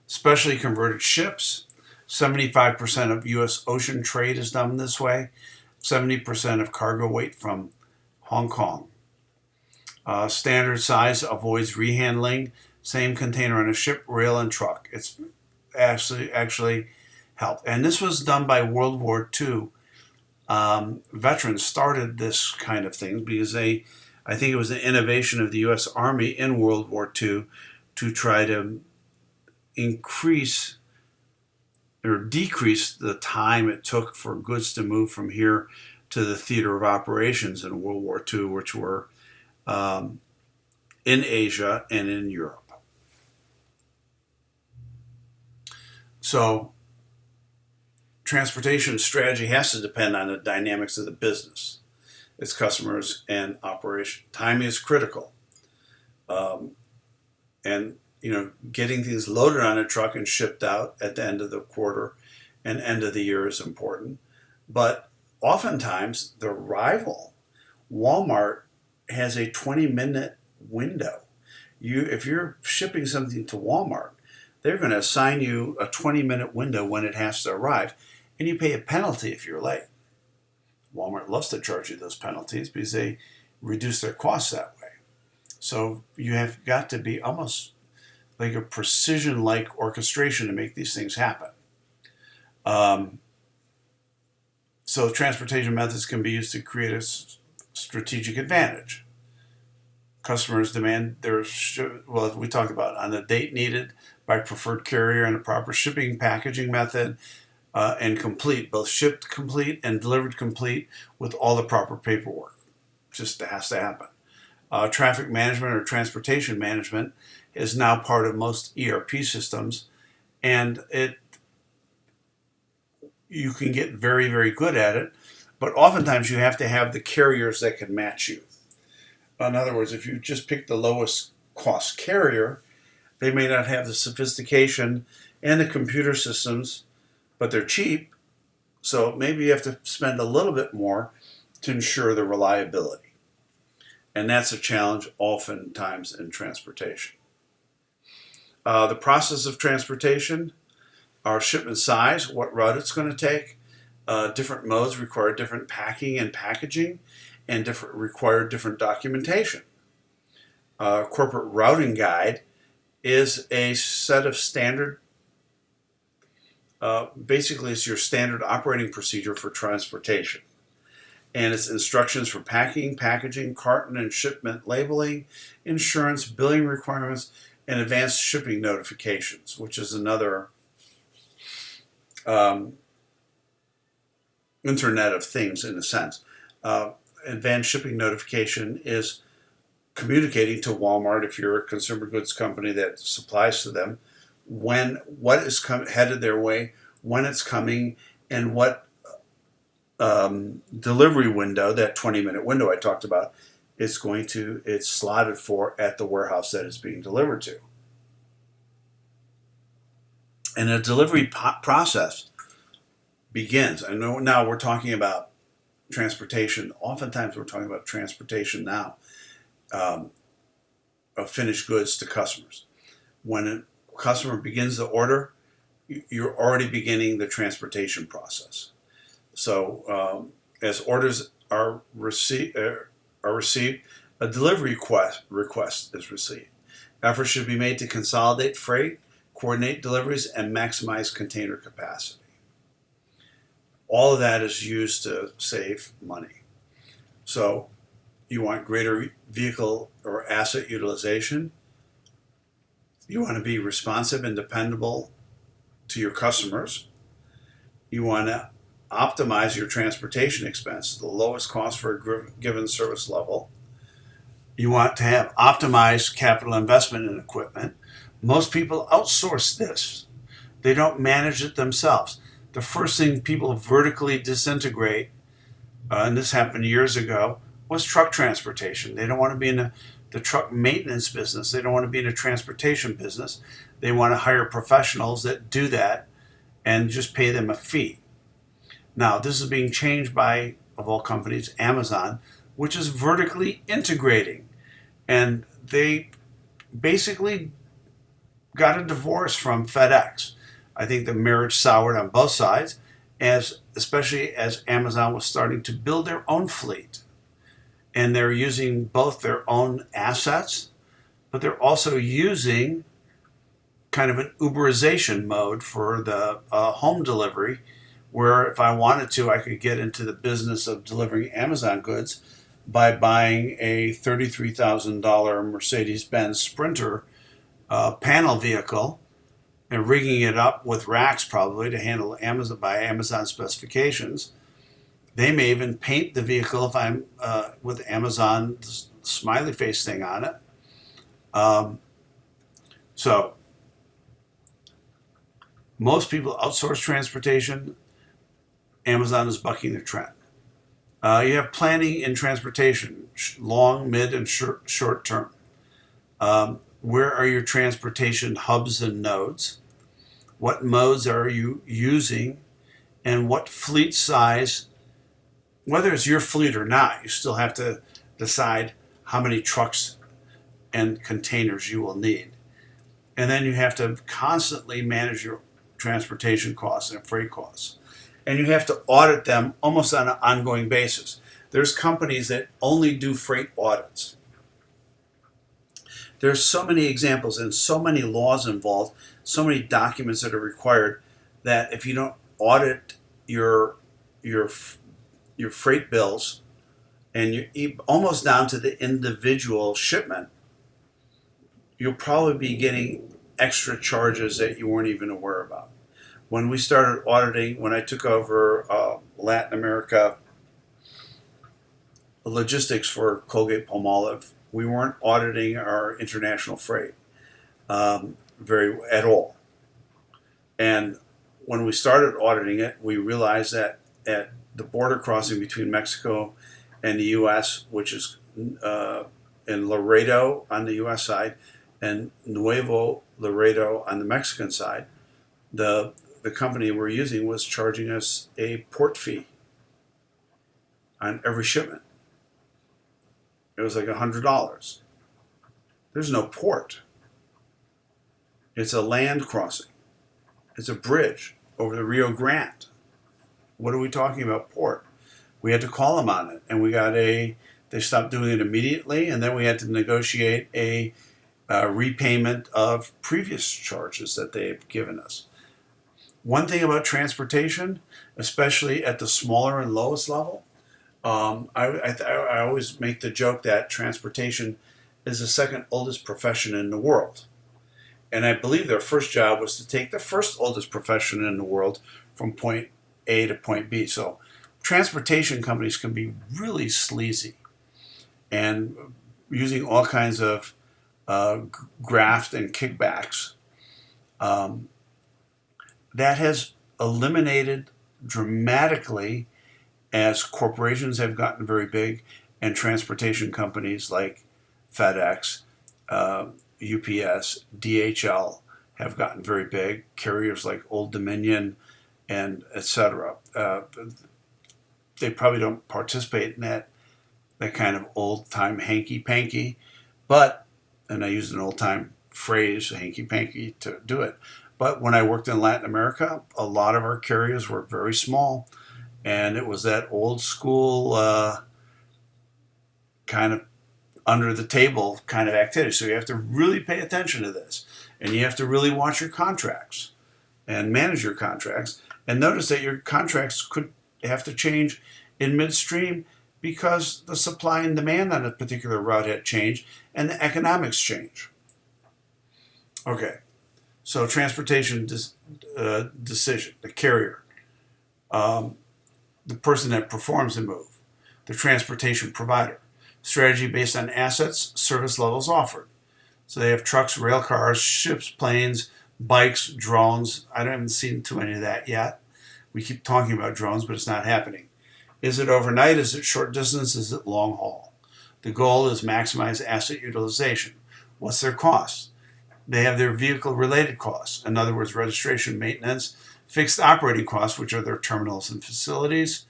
Speaker 1: Specially converted ships, 75% of U.S. ocean trade is done this way, 70% of cargo weight from Hong Kong. Standard size avoids rehandling, same container on a ship, rail, and truck. It's actually helped. And this was done by World War II. Veterans started this kind of thing because I think it was an innovation of the U.S. Army in World War II to try to increase or decrease the time it took for goods to move from here to the theater of operations in World War II, which were in Asia and in Europe. So transportation strategy has to depend on the dynamics of the business, its customers, and operation. Timing is critical. And getting things loaded on a truck and shipped out at the end of the quarter and end of the year is important. But oftentimes, the rival, Walmart, has a 20-minute window. If you're shipping something to Walmart, they're going to assign you a 20-minute window when it has to arrive, and you pay a penalty if you're late. Walmart loves to charge you those penalties because they reduce their costs that way. So you have got to be almost like a precision-like orchestration to make these things happen. So transportation methods can be used to create a strategic advantage. Customers demand we talked about on the date needed by preferred carrier and a proper shipping packaging method. and complete, both shipped complete and delivered complete with all the proper paperwork. Just has to happen. Traffic management or transportation management is now part of most ERP systems, and you can get very, very good at it, but oftentimes you have to have the carriers that can match you. In other words, if you just pick the lowest cost carrier, they may not have the sophistication and the computer systems, but they're cheap, so maybe you have to spend a little bit more to ensure the reliability. And that's a challenge oftentimes in transportation. The process of transportation, our shipment size, what route it's going to take. Different modes require different packing and packaging and require different documentation. Corporate routing guide is a set of standard, basically it's your standard operating procedure for transportation. And it's instructions for packing, packaging, carton and shipment labeling, insurance, billing requirements, and advanced shipping notifications, which is another Internet of Things in a sense. Advanced shipping notification is communicating to Walmart, if you're a consumer goods company that supplies to them, what is headed their way, when it's coming, and what delivery window, that 20-minute window I talked about, it's slotted for at the warehouse that it's being delivered to. And the delivery process begins. I know now we're talking about transportation. Oftentimes we're talking about transportation now of finished goods to customers. When a customer begins the order, you're already beginning the transportation process. So as orders are received, a delivery request is received. Efforts should be made to consolidate freight, coordinate deliveries, and maximize container capacity. All of that is used to save money. So you want greater vehicle or asset utilization. You want to be responsive and dependable to your customers. You want to optimize your transportation expense, the lowest cost for a given service level. You want to have optimized capital investment in equipment. Most people outsource this. They don't manage it themselves. The first thing people vertically disintegrate, and this happened years ago, was truck transportation. They don't want to be in the truck maintenance business. They don't want to be in a transportation business. They want to hire professionals that do that and just pay them a fee. Now, this is being changed by, of all companies, Amazon, which is vertically integrating. And they basically got a divorce from FedEx. I think the marriage soured on both sides, especially as Amazon was starting to build their own fleet. And they're using both their own assets, but they're also using kind of an Uberization mode for the home delivery, where if I wanted to, I could get into the business of delivering Amazon goods by buying a $33,000 Mercedes-Benz Sprinter panel vehicle and rigging it up with racks probably to handle Amazon specifications. They may even paint the vehicle if I'm with Amazon's smiley face thing on it. So most people outsource transportation. Amazon is bucking the trend. You have planning in transportation, long, mid, and short term. Where are your transportation hubs and nodes? What modes are you using? And what fleet size? Whether it's your fleet or not, you still have to decide how many trucks and containers you will need. And then you have to constantly manage your transportation costs and freight costs. And you have to audit them almost on an ongoing basis. There's companies that only do freight audits. There's so many examples and so many laws involved, so many documents that are required, that if you don't audit your freight bills, and you almost down to the individual shipment, you'll probably be getting extra charges that you weren't even aware about. When we started auditing, when I took over Latin America logistics for Colgate-Palmolive, we weren't auditing our international freight very at all. And when we started auditing it, we realized that at the border crossing between Mexico and the U.S., which is in Laredo on the U.S. side and Nuevo Laredo on the Mexican side, the company we're using was charging us a port fee on every shipment. It was like $100. There's no port. It's a land crossing. It's a bridge over the Rio Grande. What are we talking about port? We had to call them on it, and they stopped doing it immediately, and then we had to negotiate a repayment of previous charges that they had given us. One thing about transportation, especially at the smaller and lowest level, I always make the joke that transportation is the second oldest profession in the world. And I believe their first job was to take the first oldest profession in the world from point A to point B. So transportation companies can be really sleazy and using all kinds of graft and kickbacks. That has eliminated dramatically as corporations have gotten very big and transportation companies like FedEx, UPS, DHL have gotten very big. Carriers like Old Dominion and etc. They probably don't participate in that kind of old-time hanky-panky, but, and I use an old-time phrase, hanky-panky, to do it. But when I worked in Latin America, a lot of our carriers were very small, and it was that old school kind of under the table kind of activity. So you have to really pay attention to this, and you have to really watch your contracts and manage your contracts, and notice that your contracts could have to change in midstream because the supply and demand on a particular route had changed and the economics change. Okay, so transportation decision, the carrier, the person that performs the move, the transportation provider, strategy based on assets, service levels offered. So they have trucks, rail cars, ships, planes, bikes, drones. I haven't seen too many of that yet. We keep talking about drones, but it's not happening. Is it overnight? Is it short distance? Is it long haul? The goal is maximize asset utilization. What's their cost? They have their vehicle-related costs. In other words, registration, maintenance, fixed operating costs, which are their terminals and facilities,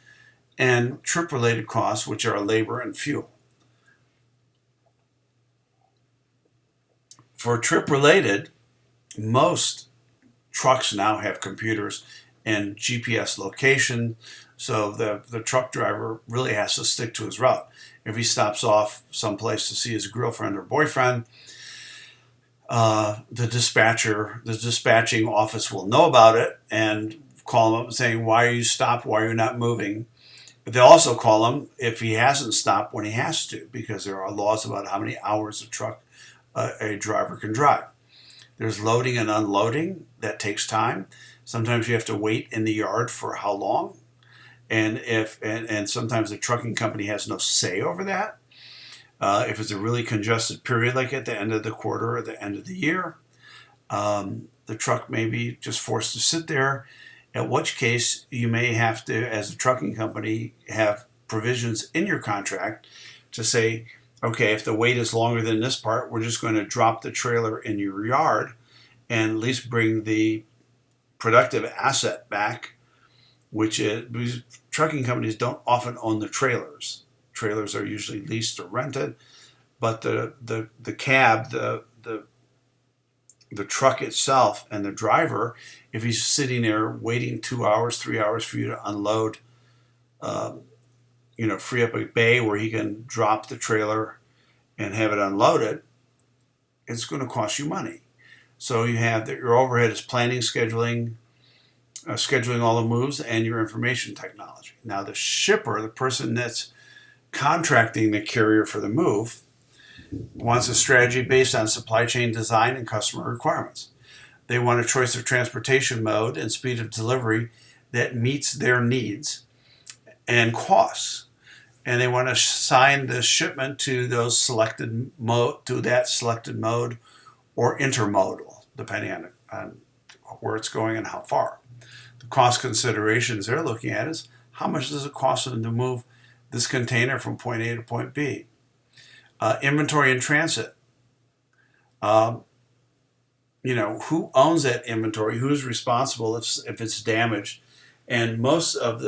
Speaker 1: and trip-related costs, which are labor and fuel. For trip-related, most trucks now have computers and GPS location, so the truck driver really has to stick to his route. If he stops off someplace to see his girlfriend or boyfriend, the dispatching office will know about it and call him up and saying, why are you stopped? Why are you not moving? But they'll also call him if he hasn't stopped when he has to, because there are laws about how many hours a driver can drive. There's loading and unloading that takes time. Sometimes you have to wait in the yard for how long, and sometimes the trucking company has no say over that. If it's a really congested period, like at the end of the quarter or the end of the year, the truck may be just forced to sit there, in which case you may have to, as a trucking company, have provisions in your contract to say, okay, if the wait is longer than this part, we're just going to drop the trailer in your yard and at least bring the productive asset back, which is, because trucking companies don't often own the trailers. Trailers are usually leased or rented, but the cab, the truck itself, and the driver, if he's sitting there waiting 2 hours, 3 hours for you to unload, free up a bay where he can drop the trailer and have it unloaded, it's going to cost you money. So you have that your overhead is planning, scheduling all the moves, and your information technology. Now the shipper, the person that's contracting the carrier for the move, wants a strategy based on supply chain design and customer requirements. They want a choice of transportation mode and speed of delivery that meets their needs and costs. And they want to assign the shipment to that selected mode or intermodal, depending on where it's going and how far. The cost considerations they're looking at is how much does it cost them to move this container from point A to point B. Inventory in transit. Who owns that inventory? Who's responsible if it's damaged? And most of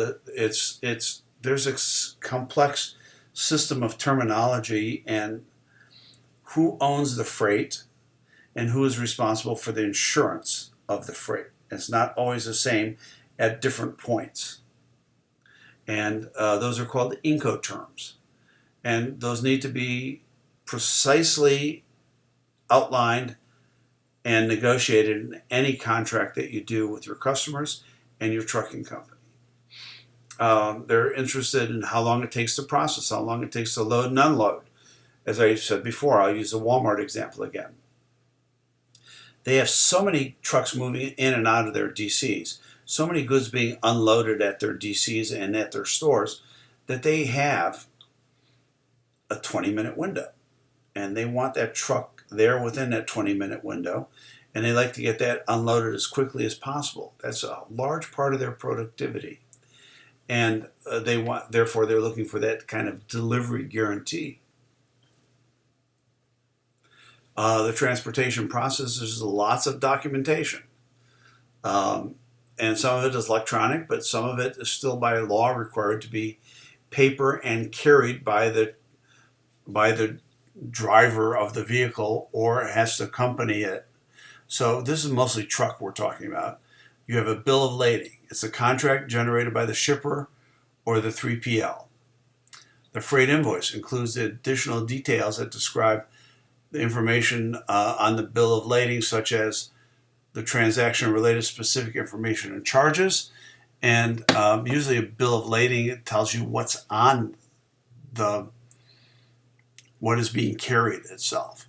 Speaker 1: there's a complex system of terminology and who owns the freight and who is responsible for the insurance of the freight. It's not always the same at different points. And those are called Incoterms. And those need to be precisely outlined and negotiated in any contract that you do with your customers and your trucking company. They're interested in how long it takes to process, how long it takes to load and unload. As I said before, I'll use the Walmart example again. They have so many trucks moving in and out of their DCs, so many goods being unloaded at their DCs and at their stores, that they have a 20-minute window. And they want that truck there within that 20-minute window, and they like to get that unloaded as quickly as possible. That's a large part of their productivity. And therefore, they're looking for that kind of delivery guarantee. The transportation process is lots of documentation. And some of it is electronic, but some of it is still by law required to be paper and carried by the driver of the vehicle, or it has to accompany it. So this is mostly truck we're talking about. You have a bill of lading. It's a contract generated by the shipper or the 3PL. The freight invoice includes the additional details that describe the information on the bill of lading, such as the transaction-related specific information and charges. And usually a bill of lading, it tells you what's on what is being carried itself.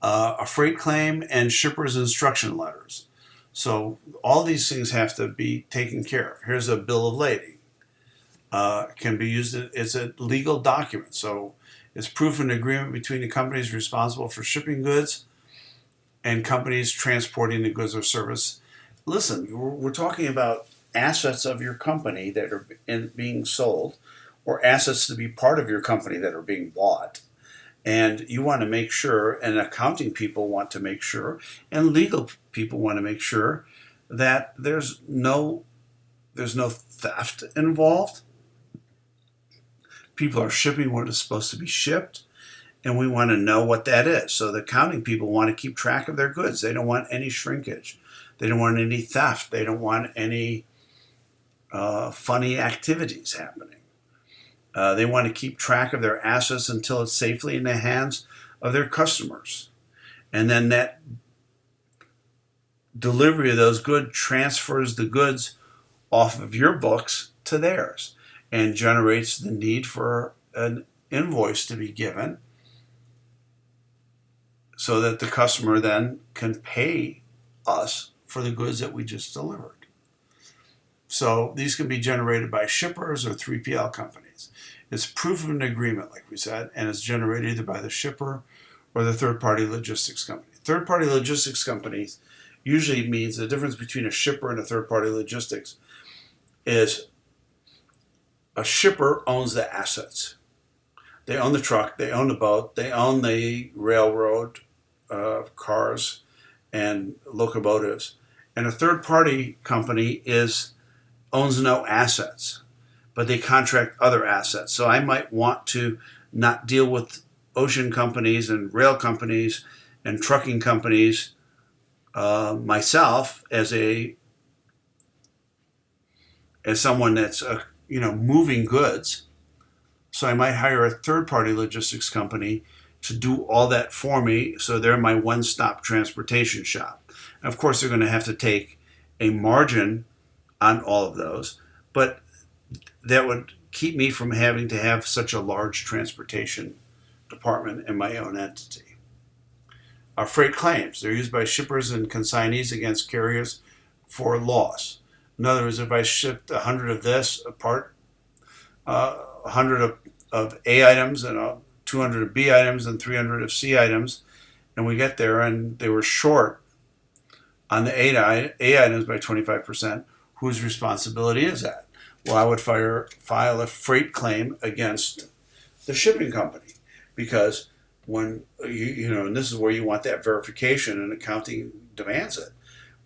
Speaker 1: A freight claim and shipper's instruction letters. So all these things have to be taken care of. Here's a bill of lading. Can be used, it's a legal document. So it's proof and agreement between the companies responsible for shipping goods and companies transporting the goods or service. Listen, we're talking about assets of your company that are being sold, or assets to be part of your company that are being bought. And you want to make sure, and accounting people want to make sure, and legal people want to make sure that there's no theft involved. People are shipping what is supposed to be shipped, and we want to know what that is. So the accounting people want to keep track of their goods. They don't want any shrinkage. They don't want any theft. They don't want any funny activities happening. They want to keep track of their assets until it's safely in the hands of their customers. And then that delivery of those goods transfers the goods off of your books to theirs and generates the need for an invoice to be given so that the customer then can pay us for the goods that we just delivered. So these can be generated by shippers or 3PL companies. It's proof of an agreement, like we said, and it's generated either by the shipper or the third-party logistics company. Third-party logistics companies usually means the difference between a shipper and a third-party logistics is a shipper owns the assets. They own the truck, they own the boat, they own the railroad, cars and locomotives. And a third-party company owns no assets, but they contract other assets. So I might want to not deal with ocean companies and rail companies and trucking companies myself as someone that's moving goods. So I might hire a third-party logistics company to do all that for me. So they're my one-stop transportation shop. And of course, they're going to have to take a margin on all of those, but that would keep me from having to have such a large transportation department in my own entity. Freight claims. They're used by shippers and consignees against carriers for loss. In other words, if I shipped 100 of this, a part, 100 of A items and 200 of B items and 300 of C items, and we get there and they were short on the A items by 25%, whose responsibility is that? Well, I would file a freight claim against the shipping company, because when and this is where you want that verification, and accounting demands it.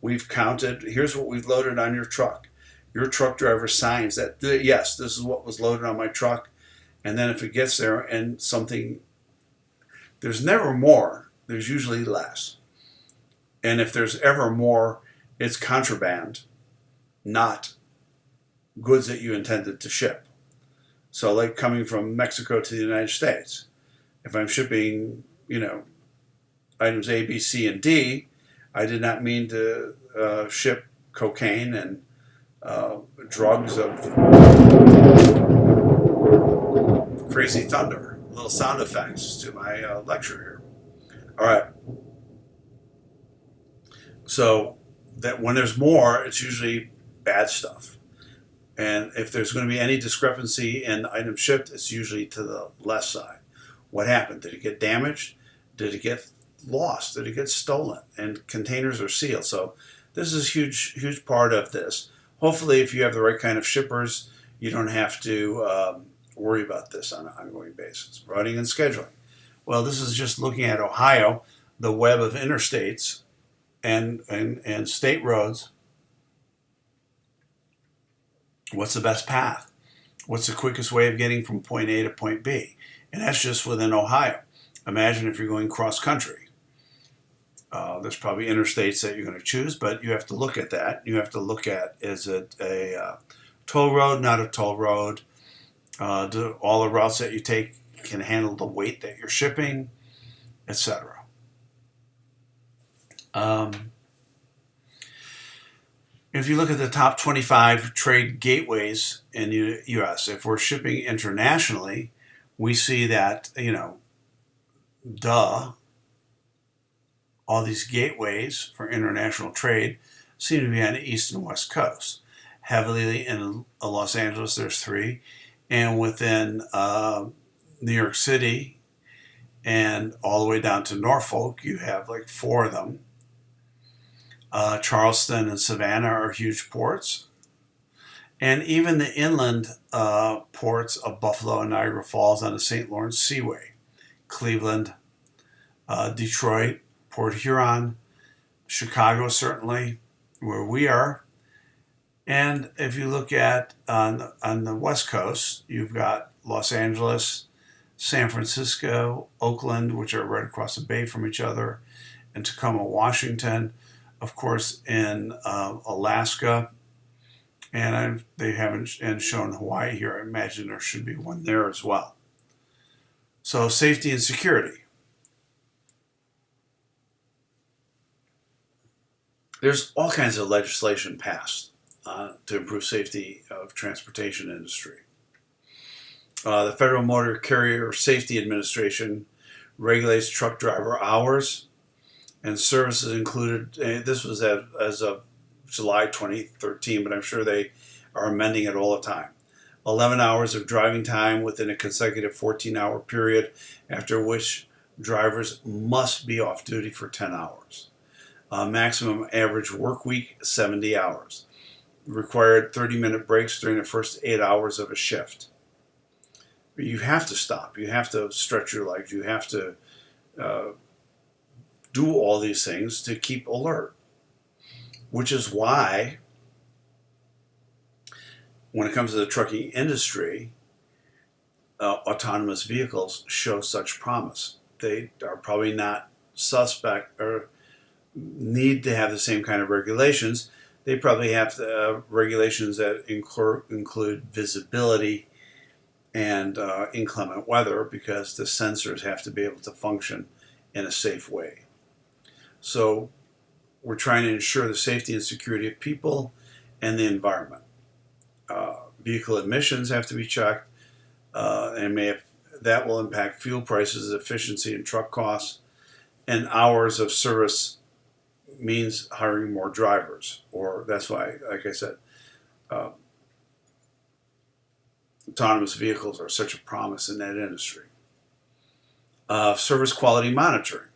Speaker 1: We've counted, here's what we've loaded on your truck. Your truck driver signs that, yes, this is what was loaded on my truck. And then if it gets there and something, there's never more, there's usually less. And if there's ever more, it's contraband, not goods that you intended to ship. So like coming from Mexico to the United States, if I'm shipping, items A, B, C, and D, I did not mean to ship cocaine and drugs of crazy thunder. Little sound effects to my lecture here. All right. So that when there's more, it's usually bad stuff. And if there's going to be any discrepancy in the item shipped, it's usually to the less side. What happened? Did it get damaged? Did it get lost? Did it get stolen? And containers are sealed. So this is a huge part of this. Hopefully, if you have the right kind of shippers, you don't have to worry about this on an ongoing basis. Routing and scheduling. Well, this is just looking at Ohio, the web of interstates and state roads. What's the best path? What's the quickest way of getting from point A to point B? And that's just within Ohio. Imagine if you're going cross country. There's probably interstates that you're going to choose, but you have to look at that. You have to look at, is it a toll road, not a toll road? Do all the routes that you take can handle the weight that you're shipping, etc. If you look at the top 25 trade gateways in the U.S., if we're shipping internationally, we see that, all these gateways for international trade seem to be on the east and west coast. Heavily in Los Angeles, there's 3. And within New York City and all the way down to Norfolk, you have like 4 of them. Charleston and Savannah are huge ports. And even the inland ports of Buffalo and Niagara Falls on the St. Lawrence Seaway. Cleveland, Detroit, Port Huron, Chicago certainly, where we are. And if you look at on the West Coast, you've got Los Angeles, San Francisco, Oakland, which are right across the bay from each other, and Tacoma, Washington. Of course, in Alaska, and they haven't shown Hawaii here. I imagine there should be one there as well. So safety and security. There's all kinds of legislation passed to improve safety of transportation industry. The Federal Motor Carrier Safety Administration regulates truck driver hours and services included. This was as of July 2013, but I'm sure they are amending it all the time. 11 hours of driving time within a consecutive 14-hour period, after which drivers must be off duty for 10 hours. Maximum average work week, 70 hours. Required 30-minute breaks during the first 8 hours of a shift. You have to stop. You have to stretch your legs. You have to do all these things to keep alert. Which is why, when it comes to the trucking industry, autonomous vehicles show such promise. They are probably not suspect or need to have the same kind of regulations. They probably have regulations that include visibility and inclement weather, because the sensors have to be able to function in a safe way. So we're trying to ensure the safety and security of people and the environment. Vehicle emissions have to be checked, and that will impact fuel prices, efficiency, and truck costs. and hours of service means hiring more drivers, or that's why, like I said, uh, autonomous vehicles are such a promise in that industry. Service quality monitoring.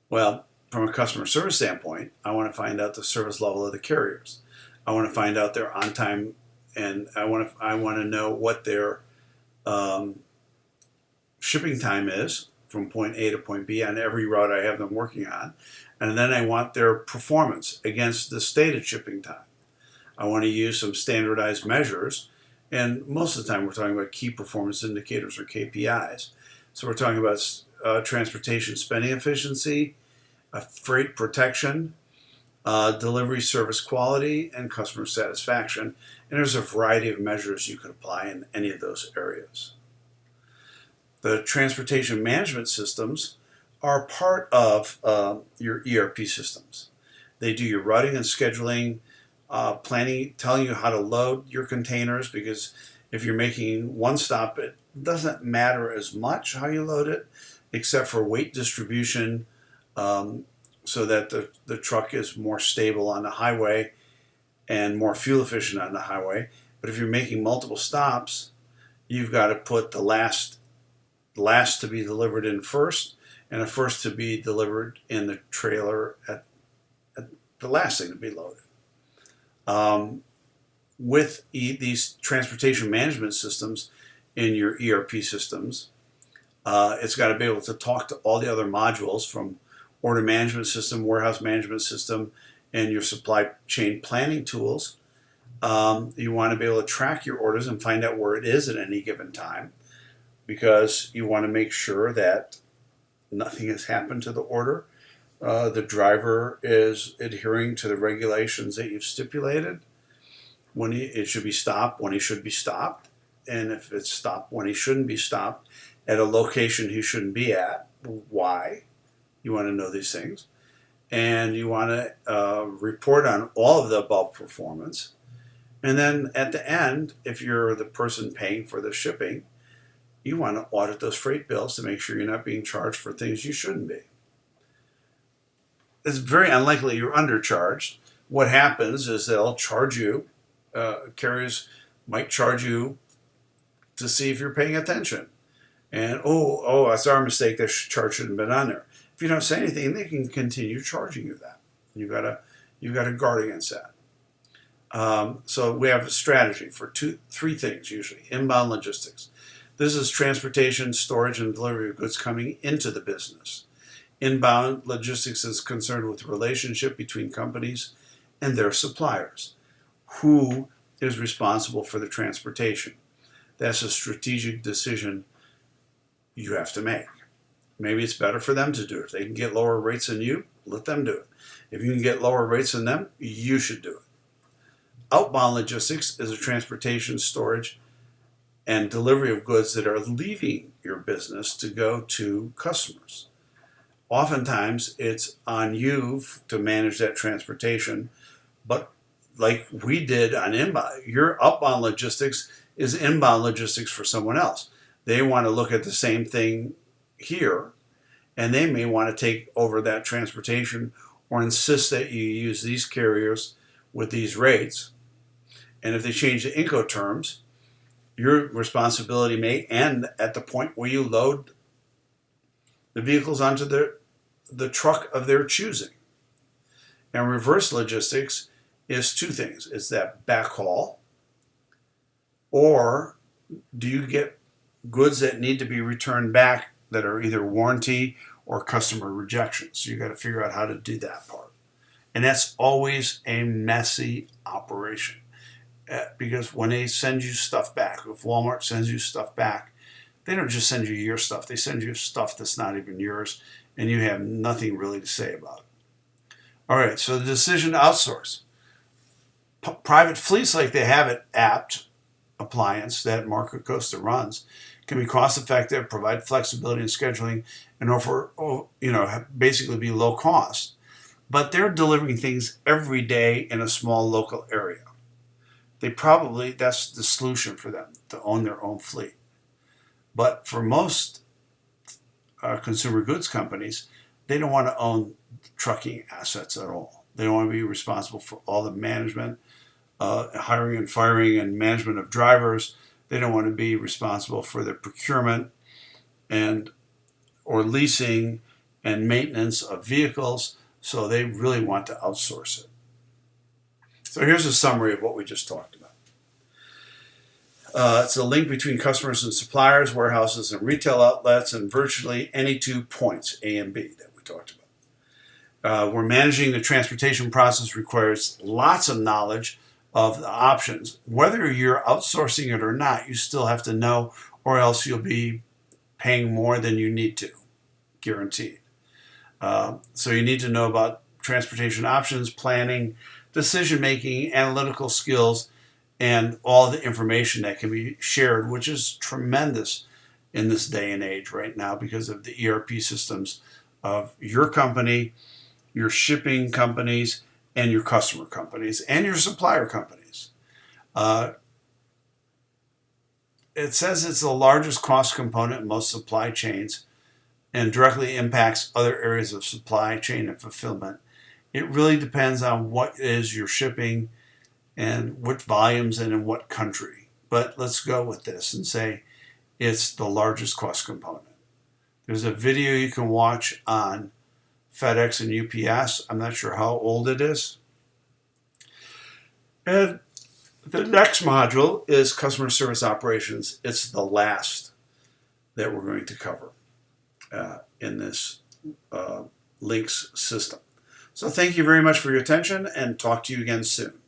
Speaker 1: Well, from a customer service standpoint, I want to find out the service level of the carriers. I want to find out their on time, and I want to know what their shipping time is from point A to point B on every route I have them working on. And then I want their performance against the stated shipping time. I want to use some standardized measures. And most of the time we're talking about key performance indicators or KPIs. So we're talking about transportation spending efficiency, freight protection, delivery service quality, and customer satisfaction. And there's a variety of measures you could apply in any of those areas. The transportation management systems are part of your ERP systems. They do your routing and scheduling, planning, telling you how to load your containers, because if you're making one stop, it doesn't matter as much how you load it, except for weight distribution, so that the truck is more stable on the highway and more fuel efficient on the highway. But if you're making multiple stops, you've got to put the last to be delivered in first, and the first to be delivered in the trailer at the last thing to be loaded. With these transportation management systems in your ERP systems, it's got to be able to talk to all the other modules from order management system, warehouse management system, and your supply chain planning tools. You want to be able to track your orders and find out where it is at any given time, because you want to make sure that nothing has happened to the order. The driver is adhering to the regulations that you've stipulated. When it should be stopped, when he should be stopped, and if it's stopped when he shouldn't be stopped, at a location he shouldn't be at. Why? You want to know these things. And you want to report on all of the above performance. And then at the end, if you're the person paying for the shipping, you want to audit those freight bills to make sure you're not being charged for things you shouldn't be. It's very unlikely you're undercharged. What happens is they'll charge you, carriers might charge you to see if you're paying attention. And, oh, that's our mistake, that charge shouldn't have been on there. If you don't say anything, they can continue charging you that. You've got to guard against that. So we have a strategy for three things usually. Inbound logistics. This is transportation, storage, and delivery of goods coming into the business. Inbound logistics is concerned with the relationship between companies and their suppliers. Who is responsible for the transportation? That's a strategic decision you have to make. Maybe it's better for them to do it. If they can get lower rates than you, let them do it. If you can get lower rates than them, you should do it. Outbound logistics is a transportation, storage, and delivery of goods that are leaving your business to go to customers. Oftentimes, it's on you to manage that transportation, but like we did on inbound, your outbound logistics is inbound logistics for someone else. They want to look at the same thing here, and they may want to take over that transportation or insist that you use these carriers with these rates. And if they change the Incoterms, your responsibility may end at the point where you load the vehicles onto the truck of their choosing. And reverse logistics is two things. It's that backhaul, or do you get goods that need to be returned back that are either warranty or customer rejection? So you got to figure out how to do that part. And that's always a messy operation. Because when they send you stuff back, if Walmart sends you stuff back, they don't just send you your stuff. They send you stuff that's not even yours, and you have nothing really to say about it. All right, so the decision to outsource. Private fleets like they have at Apt appliance that Marco Costa runs can be cost effective, provide flexibility in scheduling, and offer, basically be low cost. But they're delivering things every day in a small local area. That's the solution for them, to own their own fleet. But for most consumer goods companies, they don't want to own trucking assets at all. They don't want to be responsible for all the management, hiring and firing and management of drivers. They don't want to be responsible for the procurement and or leasing and maintenance of vehicles. So they really want to outsource it. So here's a summary of what we just talked about. It's a link between customers and suppliers, warehouses and retail outlets, and virtually any 2 points, A and B, that we talked about. We're managing the transportation process requires lots of knowledge of the options. Whether you're outsourcing it or not, you still have to know, or else you'll be paying more than you need to, guaranteed. So you need to know about transportation options, planning, decision-making, analytical skills, and all the information that can be shared, which is tremendous in this day and age right now because of the ERP systems of your company, your shipping companies, and your customer companies, and your supplier companies. It says it's the largest cost component in most supply chains and directly impacts other areas of supply chain and fulfillment. It really depends on what it is you're shipping and what volumes and in what country. But let's go with this and say it's the largest cost component. There's a video you can watch on FedEx and UPS. I'm not sure how old it is. And the next module is customer service operations. It's the last that we're going to cover in this LINC's system. So thank you very much for your attention, and talk to you again soon.